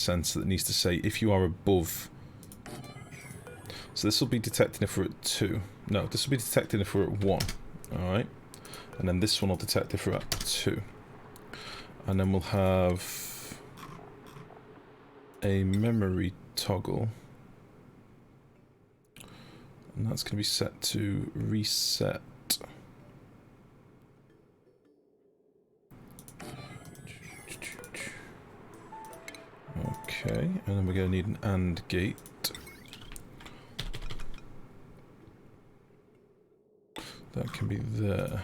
sensor that needs to say if you are above. So this will be detecting if we're at 2. No, this will be detecting if we're at 1. Alright. And then this one will detect if we're at 2. And then we'll have a memory toggle. And that's going to be set to reset. Okay, and then we're going to need an AND gate. That can be there.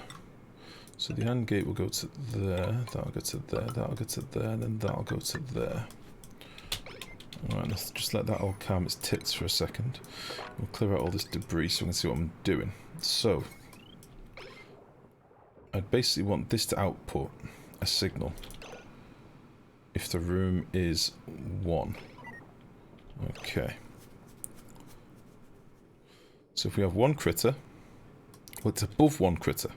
So the AND gate will go to there, that'll go to there, that'll go to there, and then that'll go to there. Alright, let's just let that all calm its tits for a second. We'll clear out all this debris so we can see what I'm doing. So, I'd basically want this to output a signal if the room is 1. Okay. So if we have 1 critter, well, it's above 1 critter.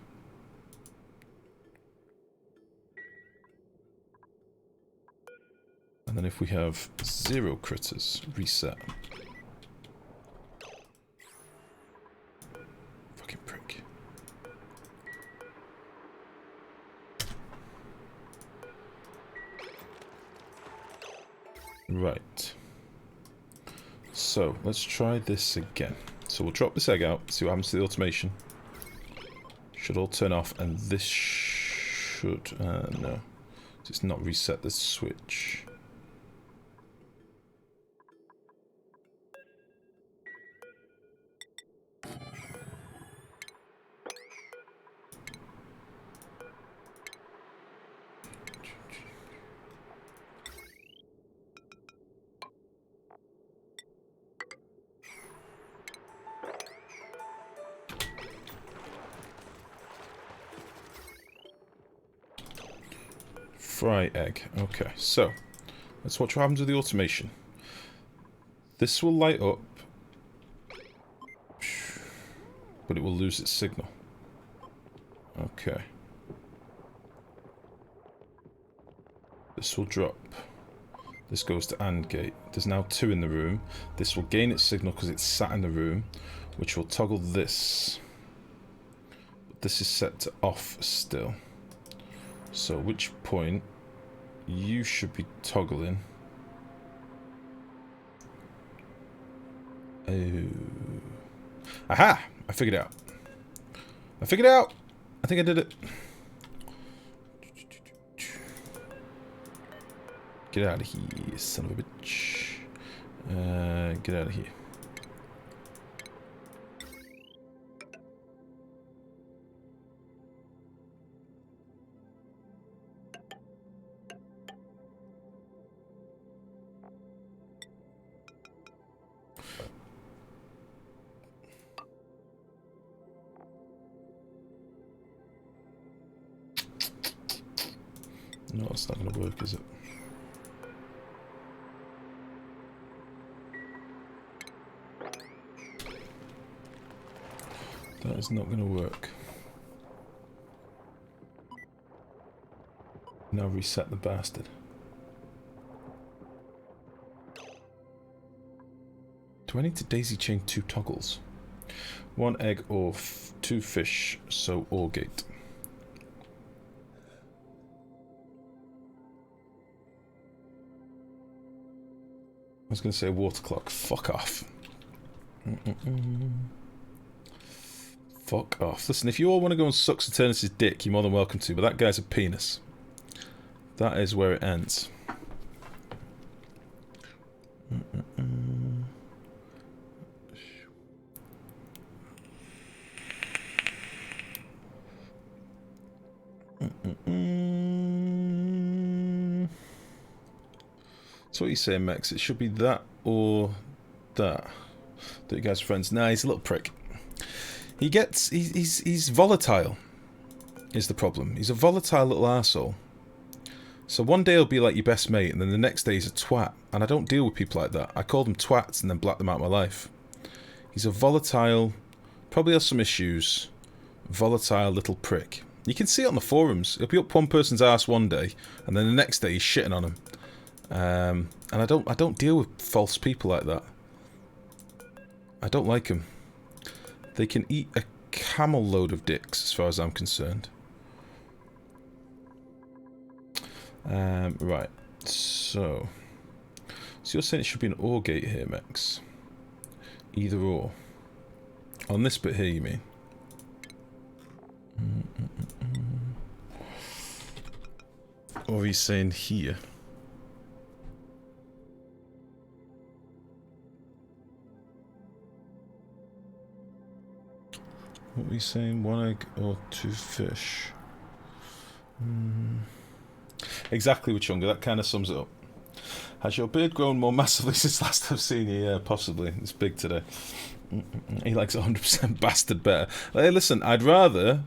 And then if we have 0 critters, reset. Fucking prick. Right. So, let's try this again. So we'll drop this egg out, see what happens to the automation. Should all turn off, and this should... no. It's not reset the switch. Fry egg. Okay, so let's watch what happens with the automation. This will light up, but it will lose its signal. Okay. This will drop. This goes to AND gate. There's now 2 in the room. This will gain its signal because it's sat in the room, which will toggle this. But this is set to off still. So, at which point you should be toggling. Oh. Aha! I figured it out. I figured it out! I think I did it. Get out of here, son of a bitch. Get out of here. No, it's not going to work, is it? That is not going to work. Now reset the bastard. Do I need to daisy chain 2 toggles? 1 egg or 2 fish, so OR gate. I was going to say water clock. Fuck off. Fuck off. Listen, if you all want to go and suck Saturnity's dick, you're more than welcome to, but that guy's a penis. That is where it ends. So what are you saying, Max? It should be that or that. That you guys are friends. Nah, he's a little prick. He's volatile, is the problem. He's a volatile little arsehole. So one day he'll be like your best mate, and then the next day he's a twat. And I don't deal with people like that. I call them twats and then black them out of my life. He's a volatile, probably has some issues, volatile little prick. You can see it on the forums. He'll be up one person's ass one day, and then the next day he's shitting on him. And I don't deal with false people like that. I don't like them. They can eat a camel load of dicks, as far as I'm concerned. Right. So you're saying it should be an OR gate here, Mex? Either or. On this bit here, you mean? Or are you saying here? What were you saying? 1 egg or 2 fish? Exactly, Wachunga. That kind of sums it up. Has your beard grown more massively since last I've seen you? Yeah, possibly. It's big today. He likes 100% bastard better. Hey, listen, I'd rather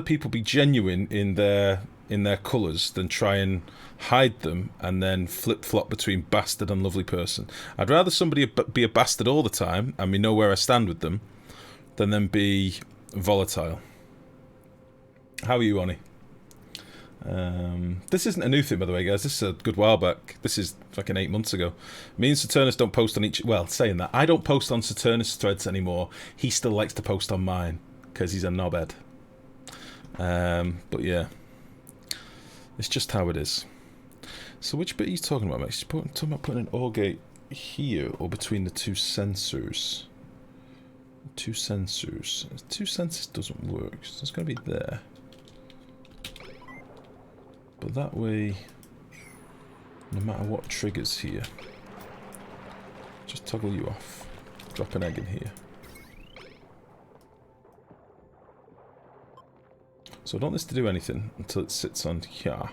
people be genuine in their colours than try and hide them and then flip-flop between bastard and lovely person. I'd rather somebody be a bastard all the time and we know where I stand with them than them be volatile. How are you, Oni? This isn't a new thing, by the way, guys. This is a good while back. This is fucking 8 months ago. Me and Saturnus don't post on each... Well, saying that, I don't post on Saturnus threads anymore. He still likes to post on mine, because he's a knobhead. But yeah. It's just how it is. So which bit are you talking about, Max? You're talking about putting an OR gate here, or between the two sensors? Two sensors. Two sensors doesn't work, so it's going to be there. But that way, no matter what triggers here, just toggle you off. Drop an egg in here. So I don't want this to do anything until it sits on here.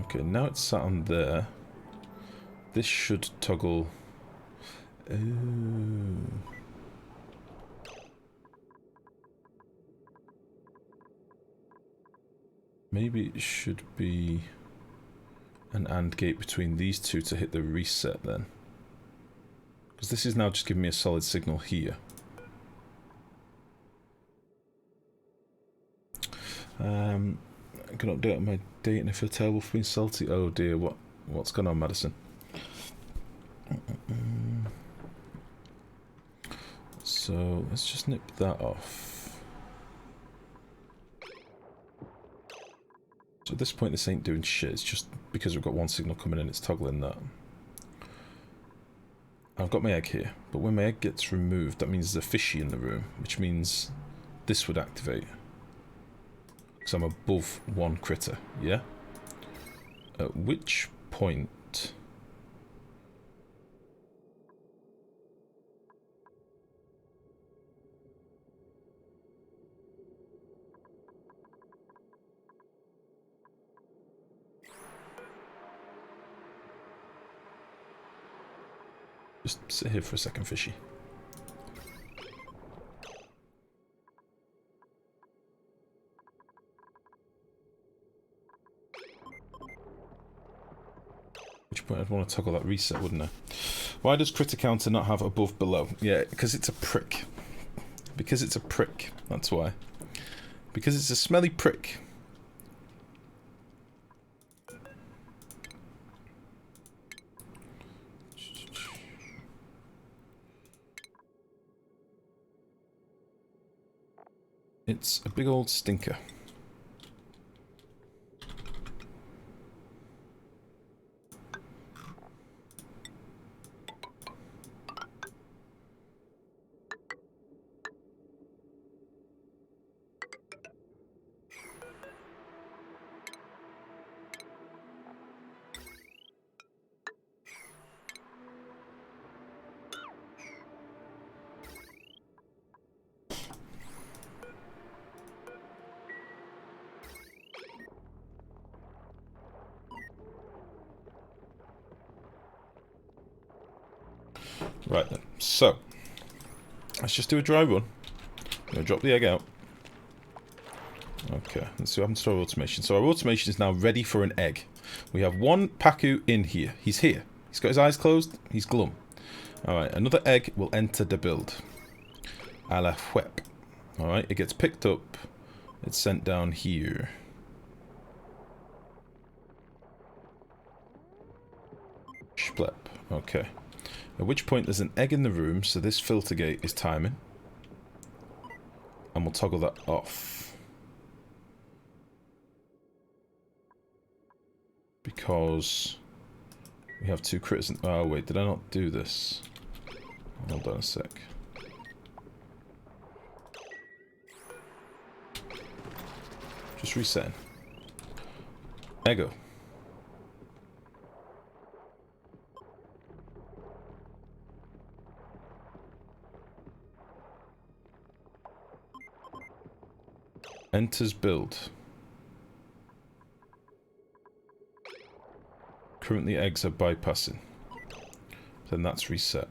Okay, now it's sat on there. This should toggle... Oh... Maybe it should be an AND gate between these two to hit the reset then. Because this is now just giving me a solid signal here. I'm going to update my date and I feel terrible for being salty. Oh dear, what's going on, Madison? So let's just nip that off. So at this point this ain't doing shit, it's just because we've got one signal coming in, it's toggling that. I've got my egg here, but when my egg gets removed, that means there's a fishy in the room, which means this would activate. Because I'm above one critter, yeah? At which point... Just sit here for a second, fishy. At which point I'd want to toggle that reset, wouldn't I? Why does critter counter not have above below? Yeah, because it's a prick. Because it's a prick, that's why. Because it's a smelly prick. It's a big old stinker. Right then, so let's just do a dry run. I'm going to drop the egg out. Okay, let's see what happens to our automation. So our automation is now ready for an egg. We have one Pacu in here. He's here. He's got his eyes closed. He's glum. Alright, another egg will enter the build. A la whep. Alright, it gets picked up. It's sent down here. Flip. Okay. At which point there's an egg in the room, so this filter gate is timing. And we'll toggle that off. Because we have 2 critters in... Oh wait, did I not do this? Hold on a sec. Just resetting. Ego. Enters build. Currently eggs are bypassing. Then that's reset.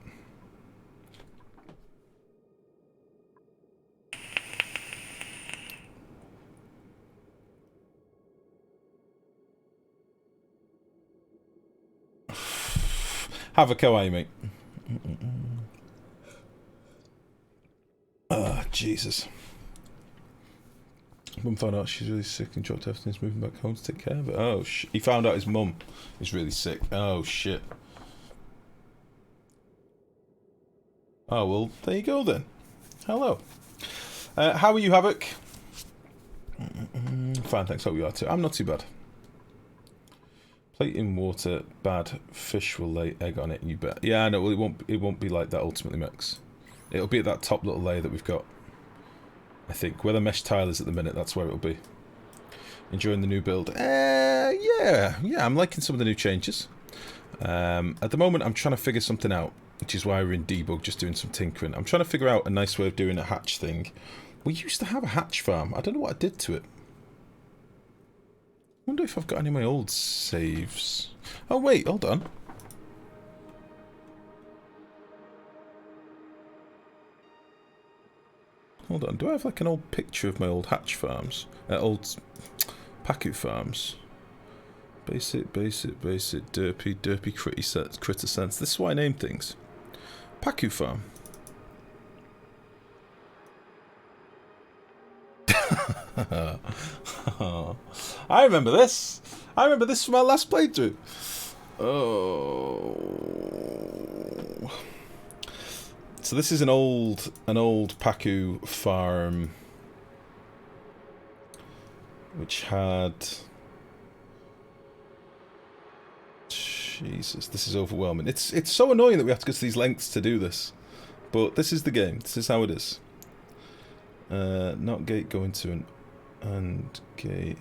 Have a go, mate. Ah, Jesus. Mum found out she's really sick and dropped everything. He's moving back home to take care of it. Oh, he found out his mum is really sick. Oh, shit. Oh, well, there you go then. Hello. How are you, Havoc? Fine, thanks. Hope you are too. I'm not too bad. Plate in water, bad. Fish will lay egg on it, you bet. Yeah, no, well, it won't be like that ultimately, Mix. It'll be at that top little layer that we've got. I think. Where the mesh tile is at the minute, that's where it'll be. Enjoying the new build? Yeah, I'm liking some of the new changes. At the moment, I'm trying to figure something out, which is why we're in debug, just doing some tinkering. I'm trying to figure out a nice way of doing a hatch thing. We used to have a hatch farm. I don't know what I did to it. I wonder if I've got any of my old saves. Oh, wait, hold on. Hold on, do I have like an old picture of my old hatch farms? Old Pacu farms. Basic, derpy, critter sense. This is why I name things. Pacu farm. I remember this. I remember this from our last playthrough. Oh. So this is an old Pacu farm which had... Jesus, this is overwhelming. It's so annoying that we have to go to these lengths to do this. But this is the game. This is how it is. Not gate going to an and gate.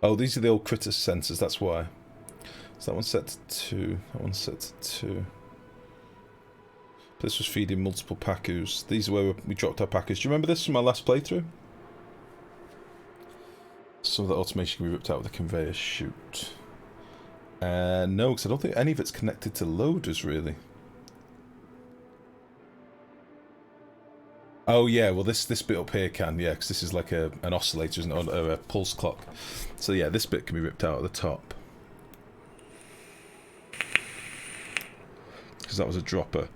Oh, these are the old critter sensors, that's why. So that one's set to 2. That one's set to 2. This was feeding multiple Pacus. These are where we dropped our Pacus. Do you remember this from our last playthrough? Some of the automation can be ripped out with a conveyor chute. No, because I don't think any of it's connected to loaders, really. Oh yeah, well this bit up here can, yeah, because this is like an oscillator, isn't it, or a pulse clock. So yeah, this bit can be ripped out at the top. Because that was a dropper.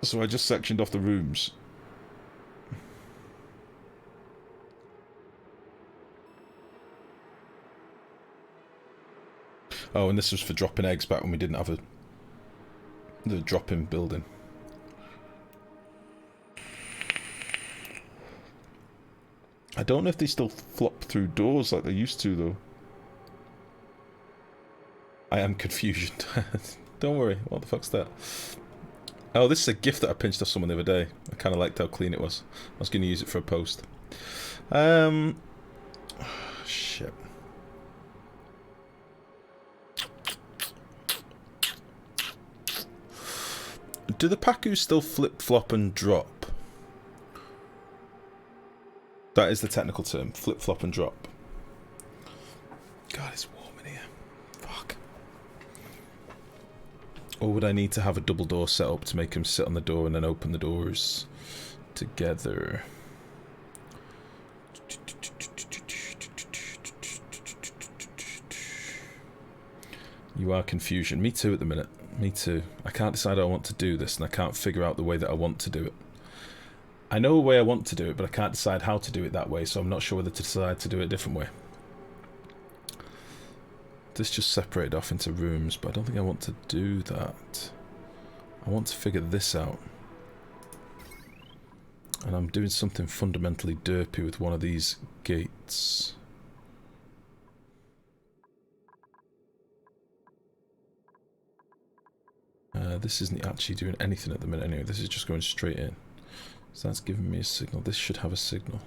So I just sectioned off the rooms. Oh, and this was for dropping eggs back when we didn't have the drop-in building. I don't know if they still flop through doors like they used to, though. I am confusion. Don't worry, what the fuck's that? Oh, this is a gift that I pinched off someone the other day. I kind of liked how clean it was. I was going to use it for a post. Shit. Do the Pacus still flip, flop, and drop? That is the technical term. Flip, flop, and drop. God, it's warm in here. Fuck. Or would I need to have a double door set up to make him sit on the door and then open the doors together? You are confusion. Me too at the minute. Me too. I can't decide how I want to do this, and I can't figure out the way that I want to do it. I know a way I want to do it, but I can't decide how to do it that way, so I'm not sure whether to decide to do it a different way. this just separated off into rooms, but I don't think I want to do that. I want to figure this out. And I'm doing something fundamentally derpy with one of these gates. This isn't actually doing anything at the minute anyway. This is just going straight in. So that's giving me a signal. This should have a signal.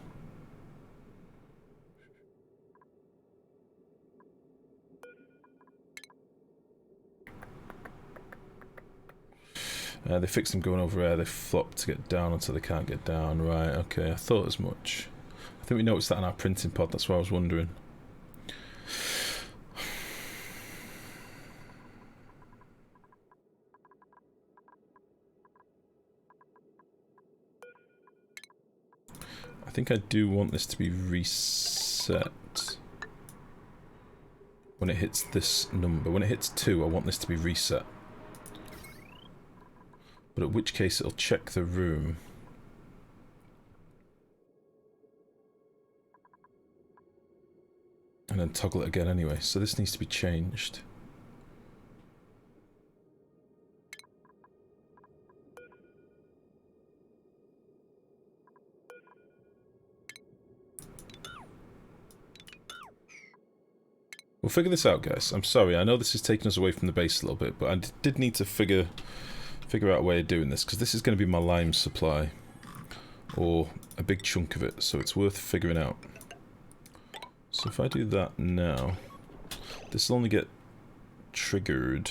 They fixed them going over there. They flopped to get down until they can't get down. Right, okay. I thought as much. I think we noticed that in our printing pod. That's why I was wondering. I think I do want this to be reset when it hits this number. When it hits 2, I want this to be reset. But at which case it'll check the room. And then toggle it again anyway. So this needs to be changed. We'll figure this out, guys. I'm sorry, I know this is taking us away from the base a little bit, but I did need to figure out a way of doing this, because this is going to be my lime supply. Or a big chunk of it, so it's worth figuring out. So if I do that now, this will only get triggered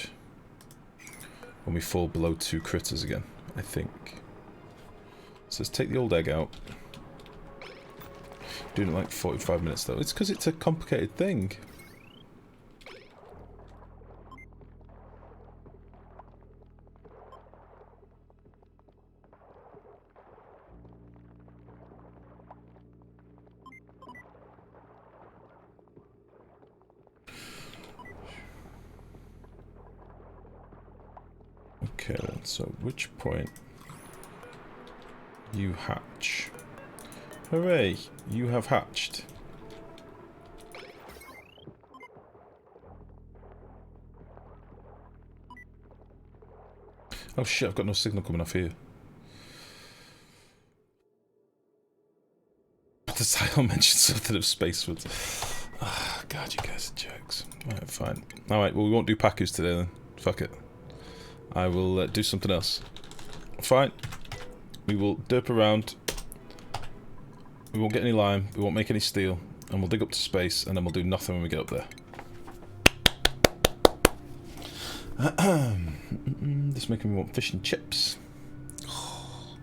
when we fall below 2 critters again, I think. So let's take the old egg out. Doing it like 45 minutes though. It's because it's a complicated thing. Okay then, so which point you hatch. Hooray, you have hatched. Oh shit, I've got no signal coming off here. The title mentioned something of Spacewards. Ah, God, you guys are jerks. Alright, fine. Alright, well we won't do Pakus today then. Fuck it. I will do something else. Fine. We will derp around. We won't get any lime. We won't make any steel. And we'll dig up to space, and then we'll do nothing when we get up there. This is making me want fish and chips. Oh,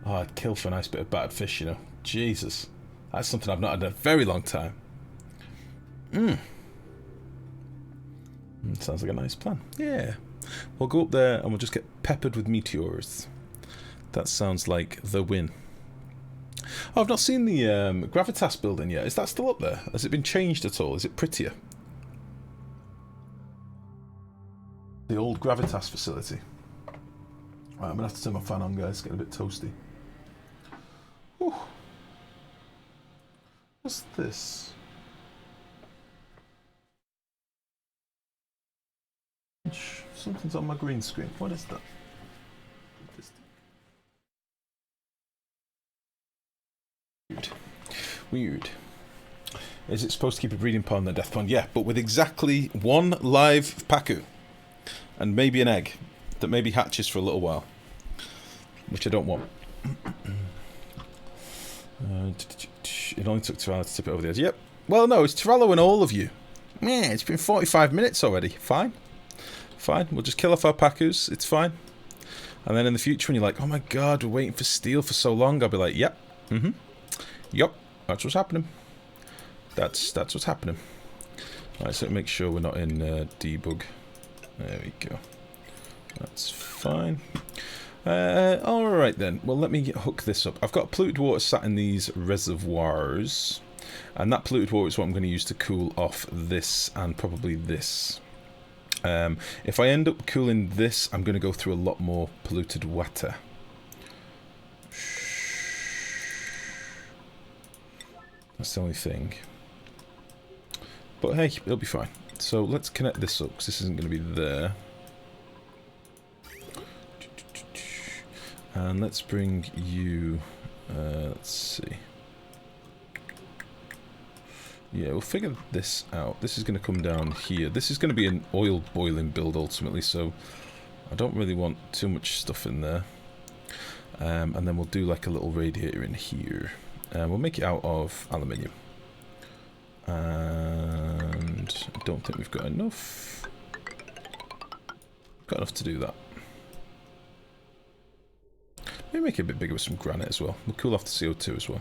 I'd kill for a nice bit of battered fish, you know. Jesus. That's something I've not had in a very long time. Sounds like a nice plan. Yeah. We'll go up there and we'll just get peppered with meteors. That sounds like the win. Oh, I've not seen the Gravitas building yet. Is that still up there? Has it been changed at all? Is it prettier? The old Gravitas facility. Right, I'm going to have to turn my fan on, guys. It's getting a bit toasty. Whew. What's this? Something's on my green screen. What is that? Weird. Weird. Is it supposed to keep a breeding pond and a death pond? Yeah, but with exactly 1 live Paku. And maybe an egg that maybe hatches for a little while. Which I don't want. It only took 2 hours to tip it over the edge. Yep. Well, no, it's Torello and all of you. Yeah, it's been 45 minutes already. Fine. Fine. We'll just kill off our Pakus. It's fine. And then in the future, when you're like, oh my god, we're waiting for steel for so long, I'll be like, yep. Yup. That's what's happening. That's what's happening. Alright, so make sure we're not in debug. There we go. That's fine. Alright then. Well, let me hook this up. I've got polluted water sat in these reservoirs. And that polluted water is what I'm going to use to cool off this and probably this. If I end up cooling this, I'm going to go through a lot more polluted water. That's the only thing. But hey, it'll be fine. So let's connect this up, because this isn't going to be there. And let's bring you... let's see. Yeah, we'll figure this out. This is going to come down here. This is going to be an oil boiling build ultimately, so I don't really want too much stuff in there. And then we'll do like a little radiator in here. We'll make it out of aluminium. And I don't think we've got enough. Got enough to do that. Maybe make it a bit bigger with some granite as well. We'll cool off the CO2 as well.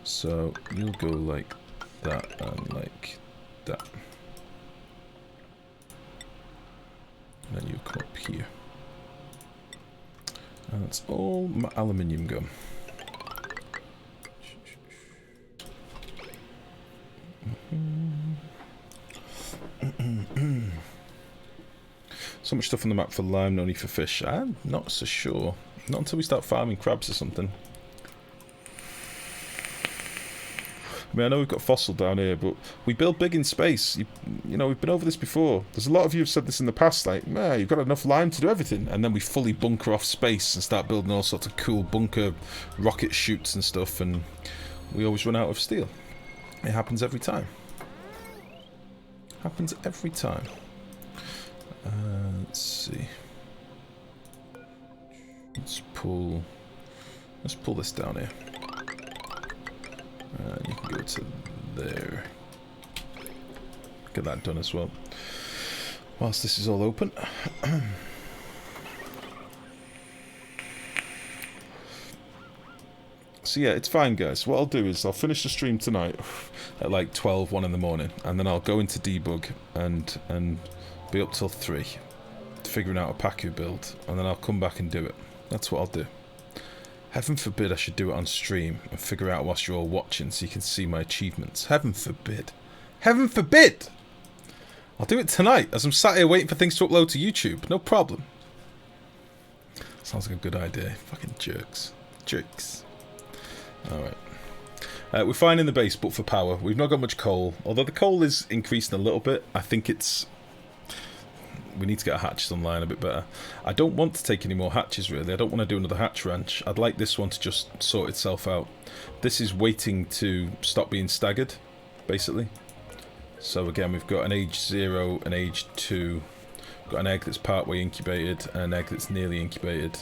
So you'll go like that and like that. And then you come up here. And that's all my aluminium gum. So much stuff on the map for lime, no need for fish. I'm not so sure. Not until we start farming crabs or something. I mean, I know we've got fossil down here, but we build big in space. You know, we've been over this before. There's a lot of you who've said this in the past, like, man, you've got enough lime to do everything. And then we fully bunker off space and start building all sorts of cool bunker rocket chutes and stuff, and we always run out of steel. It happens every time. Happens every time. Let's see. Let's pull this down here. You can go to there. Get that done as well. Whilst this is all open. So yeah, it's fine, guys. What I'll do is I'll finish the stream tonight at like 12, 1 in the morning, and then I'll go into debug and be up till 3 figuring out a Pacu build, and then I'll come back and do it. That's what I'll do. Heaven forbid I should do it on stream and figure out whilst you're all watching so you can see my achievements. Heaven forbid. Heaven forbid! I'll do it tonight as I'm sat here waiting for things to upload to YouTube. No problem. Sounds like a good idea. Fucking jerks. Jerks. Alright. We're fine in the base, but for power. We've not got much coal. Although the coal is increasing a little bit. I think it's... We need to get our hatches online a bit better. I don't want to take any more hatches, really. I don't want to do another hatch ranch. I'd like this one to just sort itself out. This is waiting to stop being staggered, basically. So again, we've got an age 0, an age 2. We've got an egg that's partway incubated, and an egg that's nearly incubated.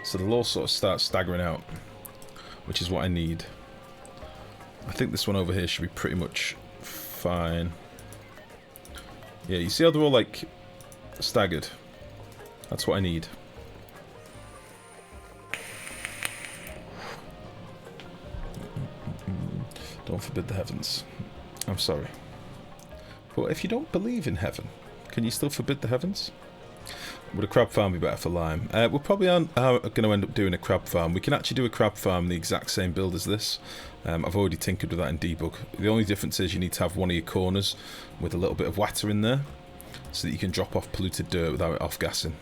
So they'll all sort of start staggering out, which is what I need. I think this one over here should be pretty much fine. Yeah, you see how they're all, like, staggered? That's what I need. Don't forbid the heavens. I'm sorry. But if you don't believe in heaven, can you still forbid the heavens? Would a crab farm be better for lime? We're probably going to end up doing a crab farm. We can actually do a crab farm the exact same build as this. I've already tinkered with that in debug. The only difference is you need to have one of your corners with a little bit of water in there, so that you can drop off polluted dirt without it off-gassing.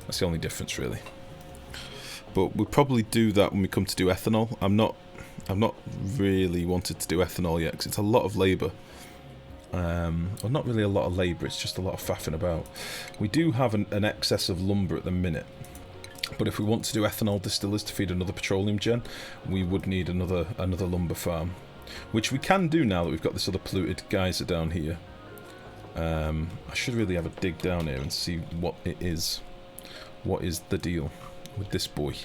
That's the only difference, really. But we'll probably do that when we come to do ethanol. I've not really wanted to do ethanol yet, because it's a lot of labour. Well, not really a lot of labour, it's just a lot of faffing about. We do have an excess of lumber at the minute. But if we want to do ethanol distillers to feed another petroleum gen, we would need another lumber farm. Which we can do now that we've got this other polluted geyser down here. I should really have a dig down here and see what it is. What is the deal with this boy?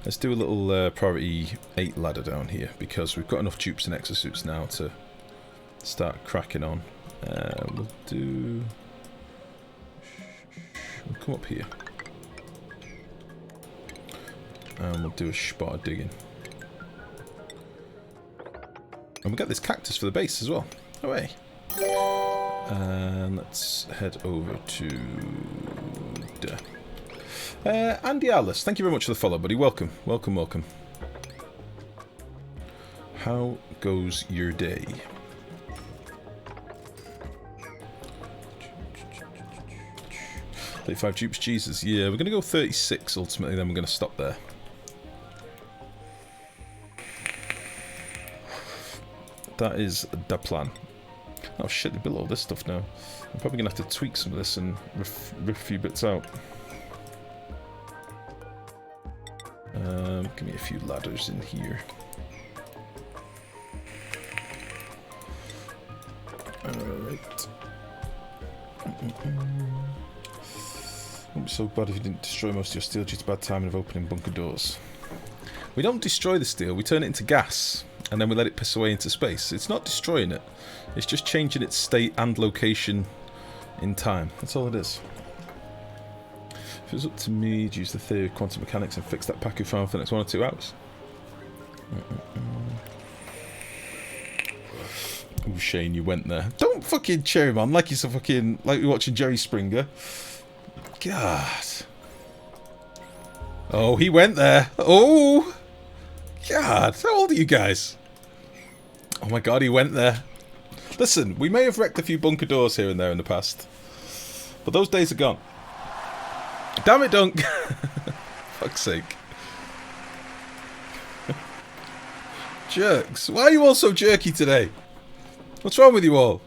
Let's do a little priority 8 ladder down here, because we've got enough tubes and exosuits now to start cracking on. We'll come up here. And we'll do a spot of digging. And we got this cactus for the base as well. Away. And let's head over to there. Andy Alice, thank you very much for the follow, buddy. Welcome, welcome, welcome. How goes your day? $35 dupes, Jesus. Yeah, we're going to go 36 ultimately, then we're going to stop there. That is the plan. Oh shit, they built all this stuff now. I'm probably going to have to tweak some of this and riff a few bits out. Give me a few ladders in here. Alright. Wouldn't be so bad if you didn't destroy most of your steel due to bad timing of opening bunker doors. We don't destroy the steel, we turn it into gas, and then we let it piss away into space. It's not destroying it, it's just changing its state and location in time. That's all it is. If it was up to me, I'd use the theory of quantum mechanics and fix that Paku farm for the next 1 or 2 hours. Oh, Shane, you went there. Don't fucking cheer him on like he's a fucking... like you're watching Jerry Springer. God. Oh, he went there. Oh! God, how old are you guys? Oh my god, he went there. Listen, we may have wrecked a few bunker doors here and there in the past. But those days are gone. Damn it, Dunk! Fuck's sake. Jerks. Why are you all so jerky today? What's wrong with you all?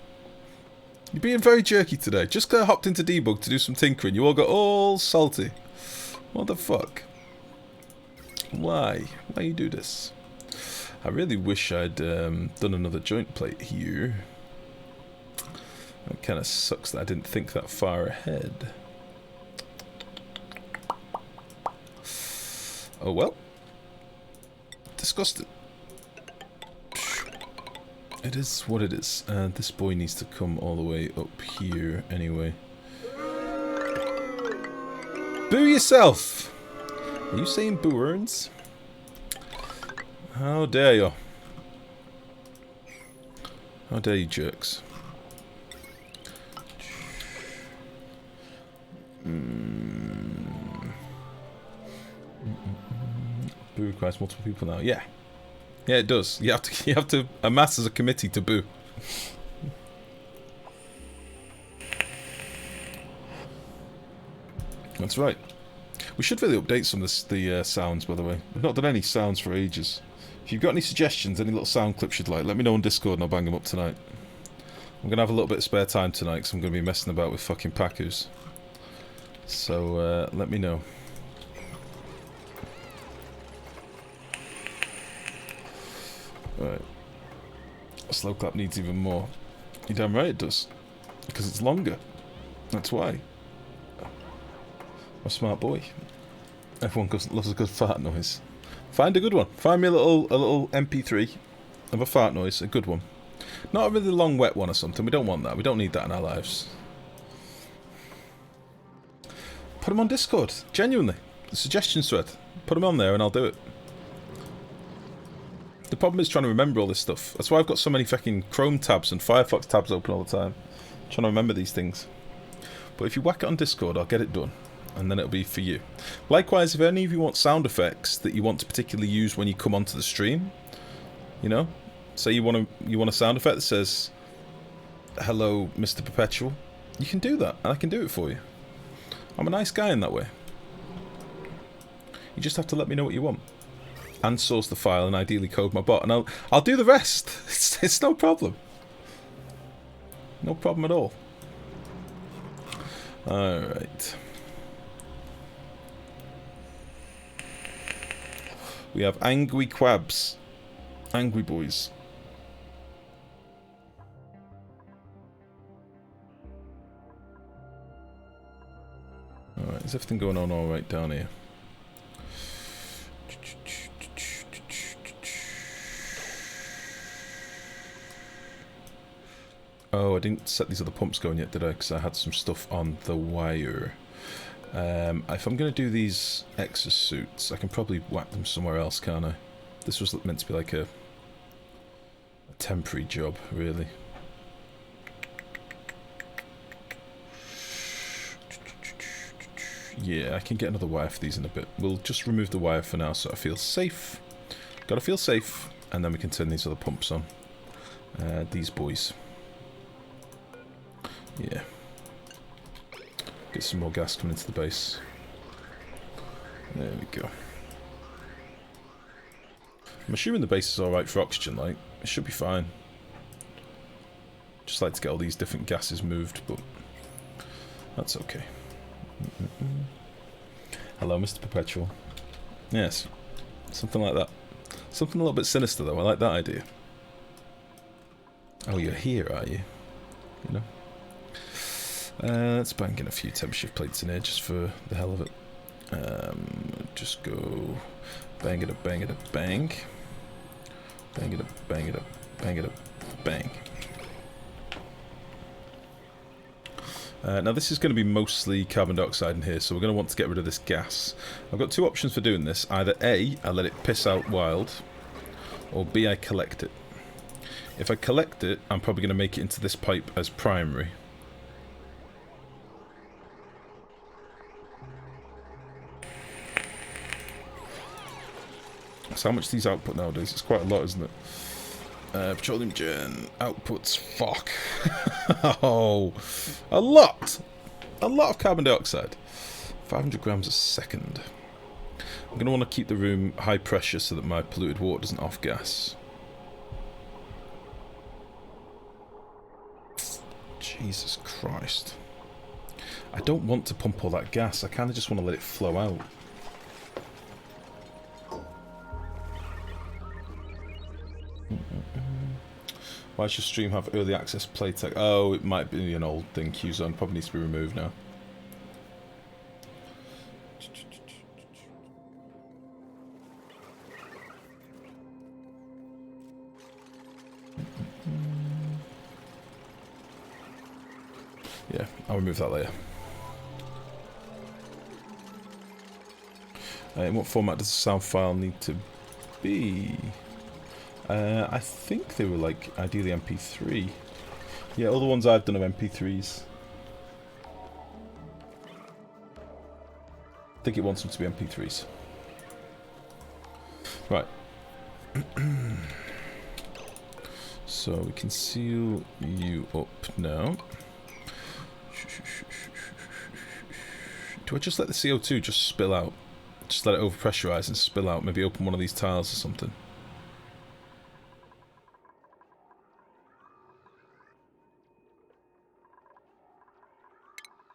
You're being very jerky today. Just hopped into debug to do some tinkering. You all got all salty. What the fuck? Why? Why you do this? I really wish I'd done another joint plate here. It kind of sucks that I didn't think that far ahead. Oh well. Disgusting. It is what it is. This boy needs to come all the way up here anyway. Boo yourself! Are you saying boo earns? How dare you? How dare you jerks? Boo requires multiple people now. Yeah. Yeah, it does. You have to amass as a committee to boo. That's right. We should really update some of the sounds, by the way. We've not done any sounds for ages. If you've got any suggestions, any little sound clips you'd like, let me know on Discord and I'll bang them up tonight. I'm going to have a little bit of spare time tonight because I'm going to be messing about with fucking Pakus. So, let me know. Right. Slow clap needs even more. You're damn right it does. Because it's longer. That's why. I'm a smart boy. Everyone loves a good fart noise. Find a good one. Find me a little MP3 of a fart noise, a good one. Not a really long wet one or something. We don't want that. We don't need that in our lives. Put them on Discord. Genuinely. The suggestions thread. Put them on there and I'll do it. The problem is trying to remember all this stuff. That's why I've got so many fucking Chrome tabs and Firefox tabs open all the time. I'm trying to remember these things. But if you whack it on Discord, I'll get it done. And then it'll be for you. Likewise, if any of you want sound effects that you want to particularly use when you come onto the stream, you know, say you want a sound effect that says, "Hello, Mr. Perpetual," you can do that, and I can do it for you. I'm a nice guy in that way. You just have to let me know what you want. And source the file and ideally code my bot, and I'll do the rest. It's no problem. No problem at all. Alright. We have angry quabs. Angry boys. Alright, is everything going on alright down here? Oh, I didn't set these other pumps going yet, did I? Because I had some stuff on the wire. If I'm going to do these exosuits, I can probably whack them somewhere else, can't I? This was meant to be like a temporary job, really. Yeah, I can get another wire for these in a bit. We'll just remove the wire for now so I feel safe. Gotta feel safe, and then we can turn these other pumps on. These boys. Yeah. Get some more gas coming into the base. There we go. I'm assuming the base is alright for oxygen light. It should be fine. Just like to get all these different gases moved, but that's okay. Hello, Mr. Perpetual. Yes, something like that. Something a little bit sinister, though. I like that idea. Oh, you're here, are you? You know. Let's bang in a few temp shift plates in here just for the hell of it. Just go bang it up, bang it up, bang. Bang it up, bang it up, bang it up, bang. Now this is going to be mostly carbon dioxide in here, so we're going to want to get rid of this gas. I've got two options for doing this. Either A, I let it piss out wild, or B, I collect it. If I collect it, I'm probably going to make it into this pipe as primary. So how much these output nowadays? It's quite a lot, isn't it? Petroleum gen outputs, fuck. Oh, a lot of carbon dioxide. 500 grams a second. I'm going to want to keep the room high pressure so that my polluted water doesn't off gas. Jesus Christ. I don't want to pump all that gas, I kind of just want to let it flow out. Why should stream have early access playtech? Oh, it might be an old thing. Qzone probably needs to be removed now. Yeah, I'll remove that later. In what format does the sound file need to be? I think they were like ideally MP3. Yeah, all the ones I've done are MP3s. I think it wants them to be MP3s. Right. So we can seal you up now. Do I just let the CO2 just spill out? Just let it overpressurize and spill out? Maybe open one of these tiles or something.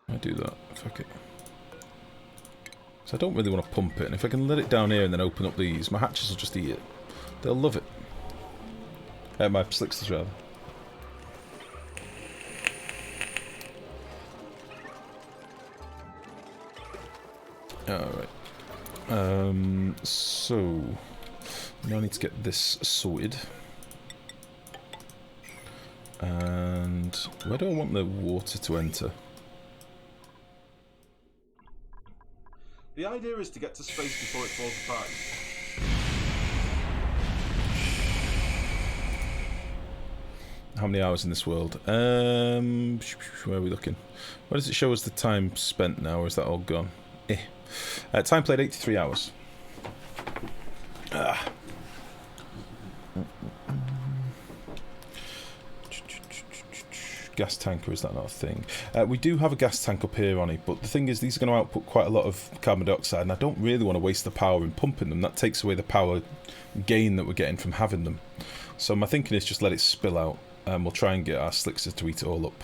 I do that. Fuck it. So I don't really want to pump it, and if I can let it down here and then open up these, my hatches will just eat it. They'll love it. My slicksters rather. Alright. So now I need to get this sorted. And where do I want the water to enter? The idea is to get to space before it falls apart. How many hours in this world? Where are we looking? Where does it show us the time spent now, or is that all gone? Time played 83 hours. Gas tanker, is that not a thing? We do have a gas tank up here, Ronnie, but the thing is these are going to output quite a lot of carbon dioxide, and I don't really want to waste the power in pumping them. That takes away the power gain that we're getting from having them. So my thinking is just let it spill out, and we'll try and get our slickster to eat it all up.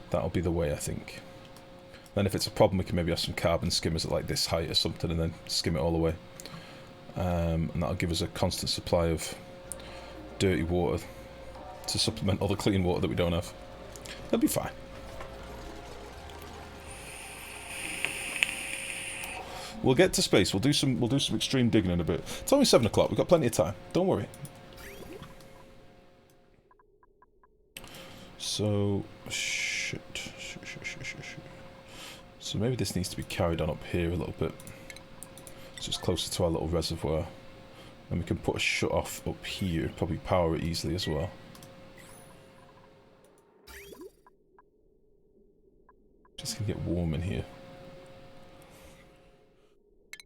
That'll be the way, I think. Then if it's a problem, we can maybe have some carbon skimmers at like this height or something, and then skim it all away. And that'll give us a constant supply of dirty water to supplement all the clean water that we don't have. That'll be fine. We'll get to space. We'll do some extreme digging in a bit. It's only 7 o'clock. We've got plenty of time. Don't worry. So shit. So maybe this needs to be carried on up here a little bit, so it's closer to our little reservoir, and we can put a shut off up here. Probably power it easily as well. Just gonna get warm in here.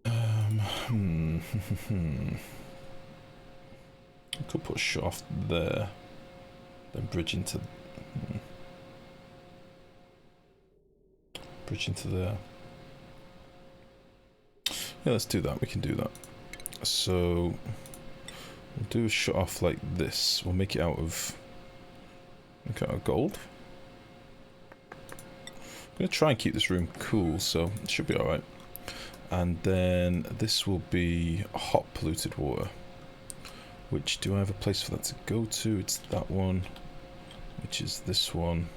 I could put a shut off there, then bridge into. Bridge into there. Yeah, let's do that. We can do that. So we'll do a shut off like this. We'll make it out of Okay, gold. I'm going to try and keep this room cool, so it should be alright. And then this will be hot polluted water. Which, do I have a place for that to go to? It's that one, which is this one.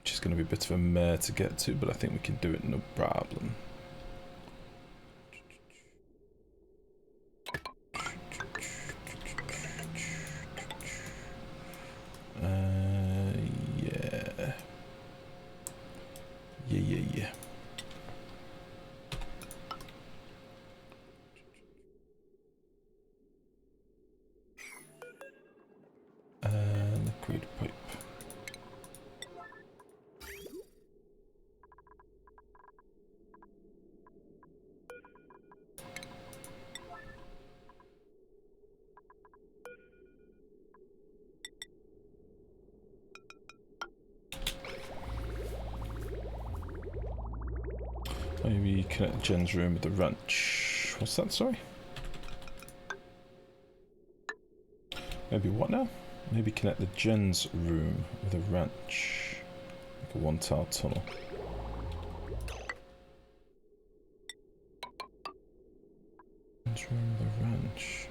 Which is going to be a bit of a mare to get to, but I think we can do it no problem. Yeah. Yeah. Liquid pipe. Maybe connect Jen's room with the ranch. What's that, sorry? Maybe what now? Maybe connect the Jen's room with a ranch. Like a one-tile tunnel. Jen's room with a ranch.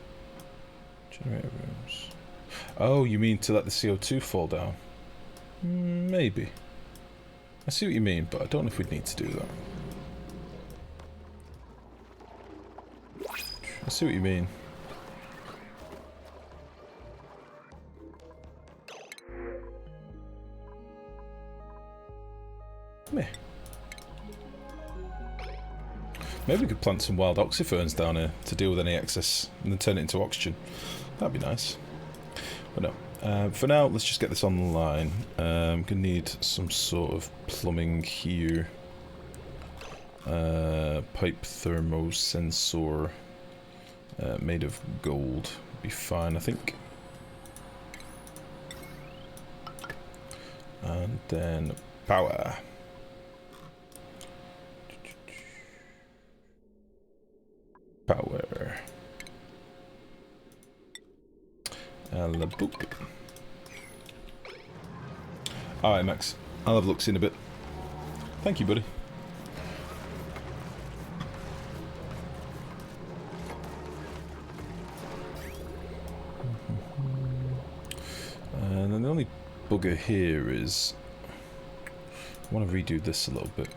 Generator rooms. Oh, you mean to let the CO2 fall down? Maybe. I see what you mean, but I don't know if we'd need to do that. I see what you mean. Meh. Maybe we could plant some wild oxyferns down here to deal with any excess and then turn it into oxygen. That'd be nice. But no. For now, let's just get this on the line. I'm going to need some sort of plumbing here. Pipe thermosensor. Made of gold would be fine, I think. And then power. Power. Boop. Alright, Max. I'll have looks in a bit. Thank you, buddy. And then the only bugger here is I want to redo this a little bit.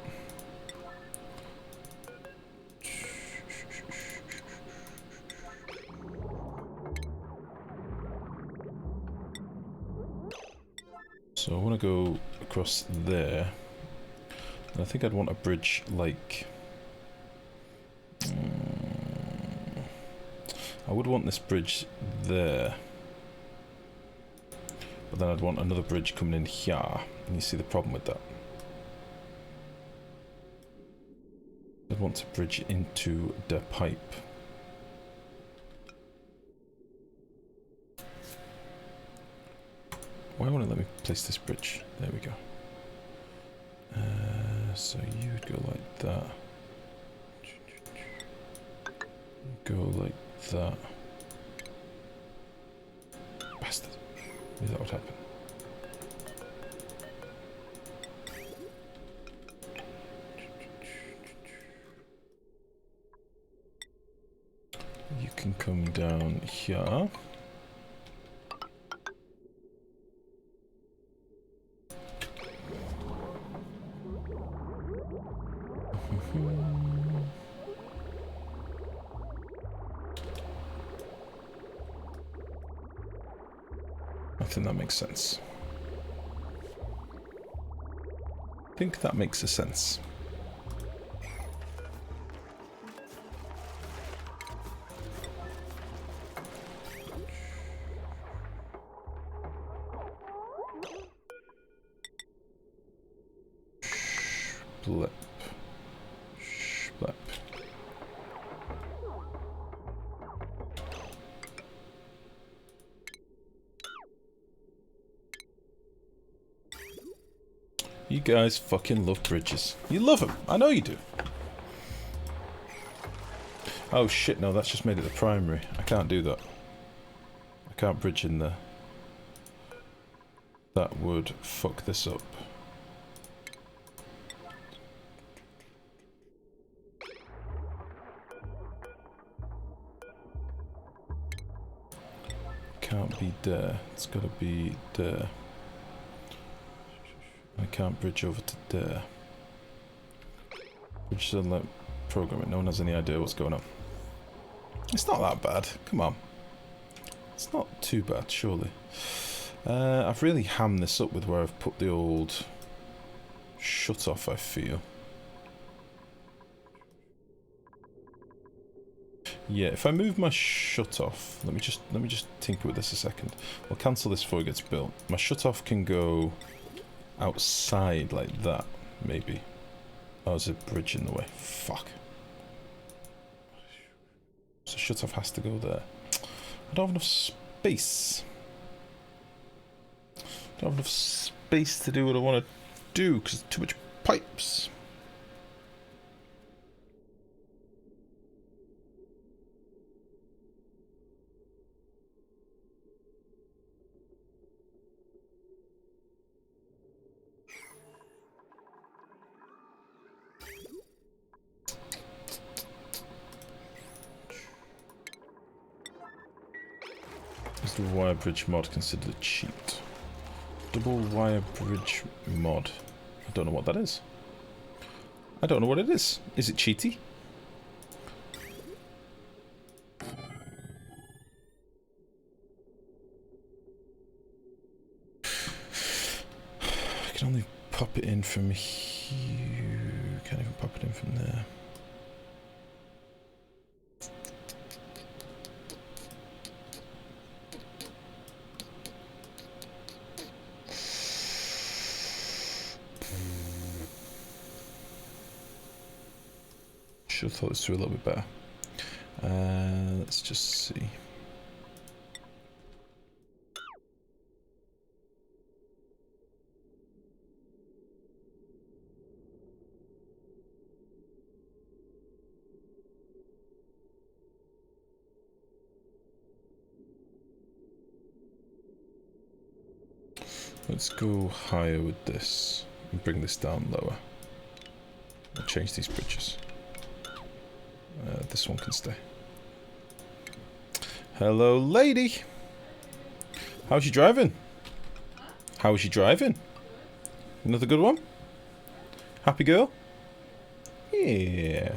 So I want to go across there. And I think I'd want a bridge like... I would want this bridge there. But then I'd want another bridge coming in here. And you see the problem with that. I'd want to bridge into the pipe. Why won't it let me place this bridge? There we go. So you would go like that. Go like that. Bastard. Knew that would happen. You can come down here. I think that makes sense. I think that makes a sense. Blip. Blip. You guys fucking love bridges. You love them. I know you do. Oh shit, no, that's just made it the primary. I can't do that. I can't bridge in there. that would fuck this up. Can't be there. It's got to be there. I can't bridge over to there. Bridge to let program it. No one has any idea what's going on. It's not that bad. Come on. It's not too bad, surely. I've really hammed this up with where I've put the old shut-off, I feel. Yeah, if I move my shut-off, let me just tinker with this a second. I'll cancel this before it gets built. My shut-off can go outside like that, maybe. Oh, there's a bridge in the way. Fuck. So shut-off has to go there. I don't have enough space. I don't have enough space to do what I want to do because there's too much pipes. Is the wire bridge mod considered a cheat? Double wire bridge mod. I don't know what that is. I don't know what it is. Is it cheaty? I can only pop it in from here. Can't even pop it in from there. Should have thought this through a little bit better. Let's just see. Let's go higher with this and bring this down lower. I'll change these bridges. This one can stay. Hello, lady. How's she driving? How's she driving? Another good one? Happy girl? Yeah.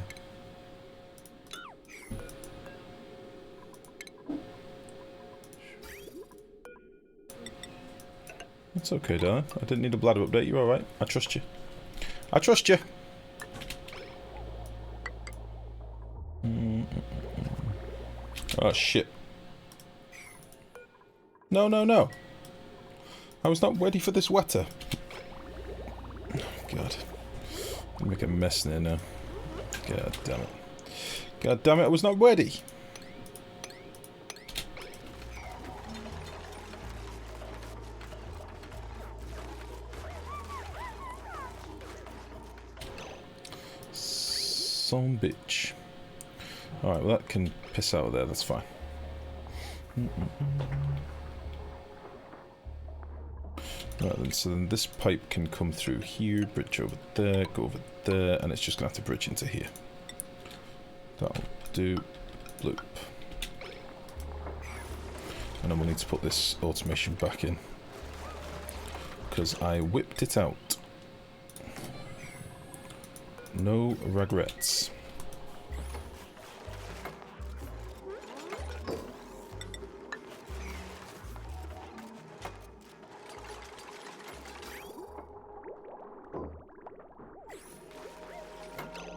It's okay, darling. I didn't need a bladder update. You're alright. I trust you. I trust you. Oh, shit. No, no, no. I was not ready for this wetter. Oh, God. I'm making a mess in there now. God damn it. God damn it, I was not ready. Son bitch. Alright, well that can piss out of there, that's fine. Right then, so then this pipe can come through here, bridge over there, go over there, and it's just going to have to bridge into here. That'll do. Bloop. And then we'll need to put this automation back in, because I whipped it out. No regrets.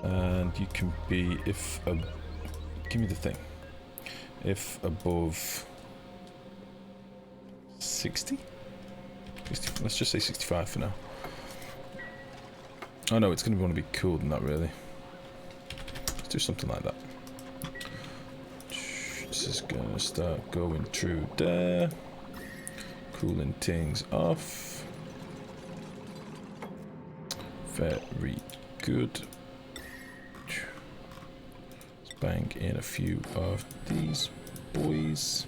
And you can be, if give me the thing. If above 60? 60, let's just say 65 for now. Oh no, it's going to want to be cooler than that, really. Let's do something like that. This is going to start going through there. Cooling things off. Very good. Let's bang in a few of these boys.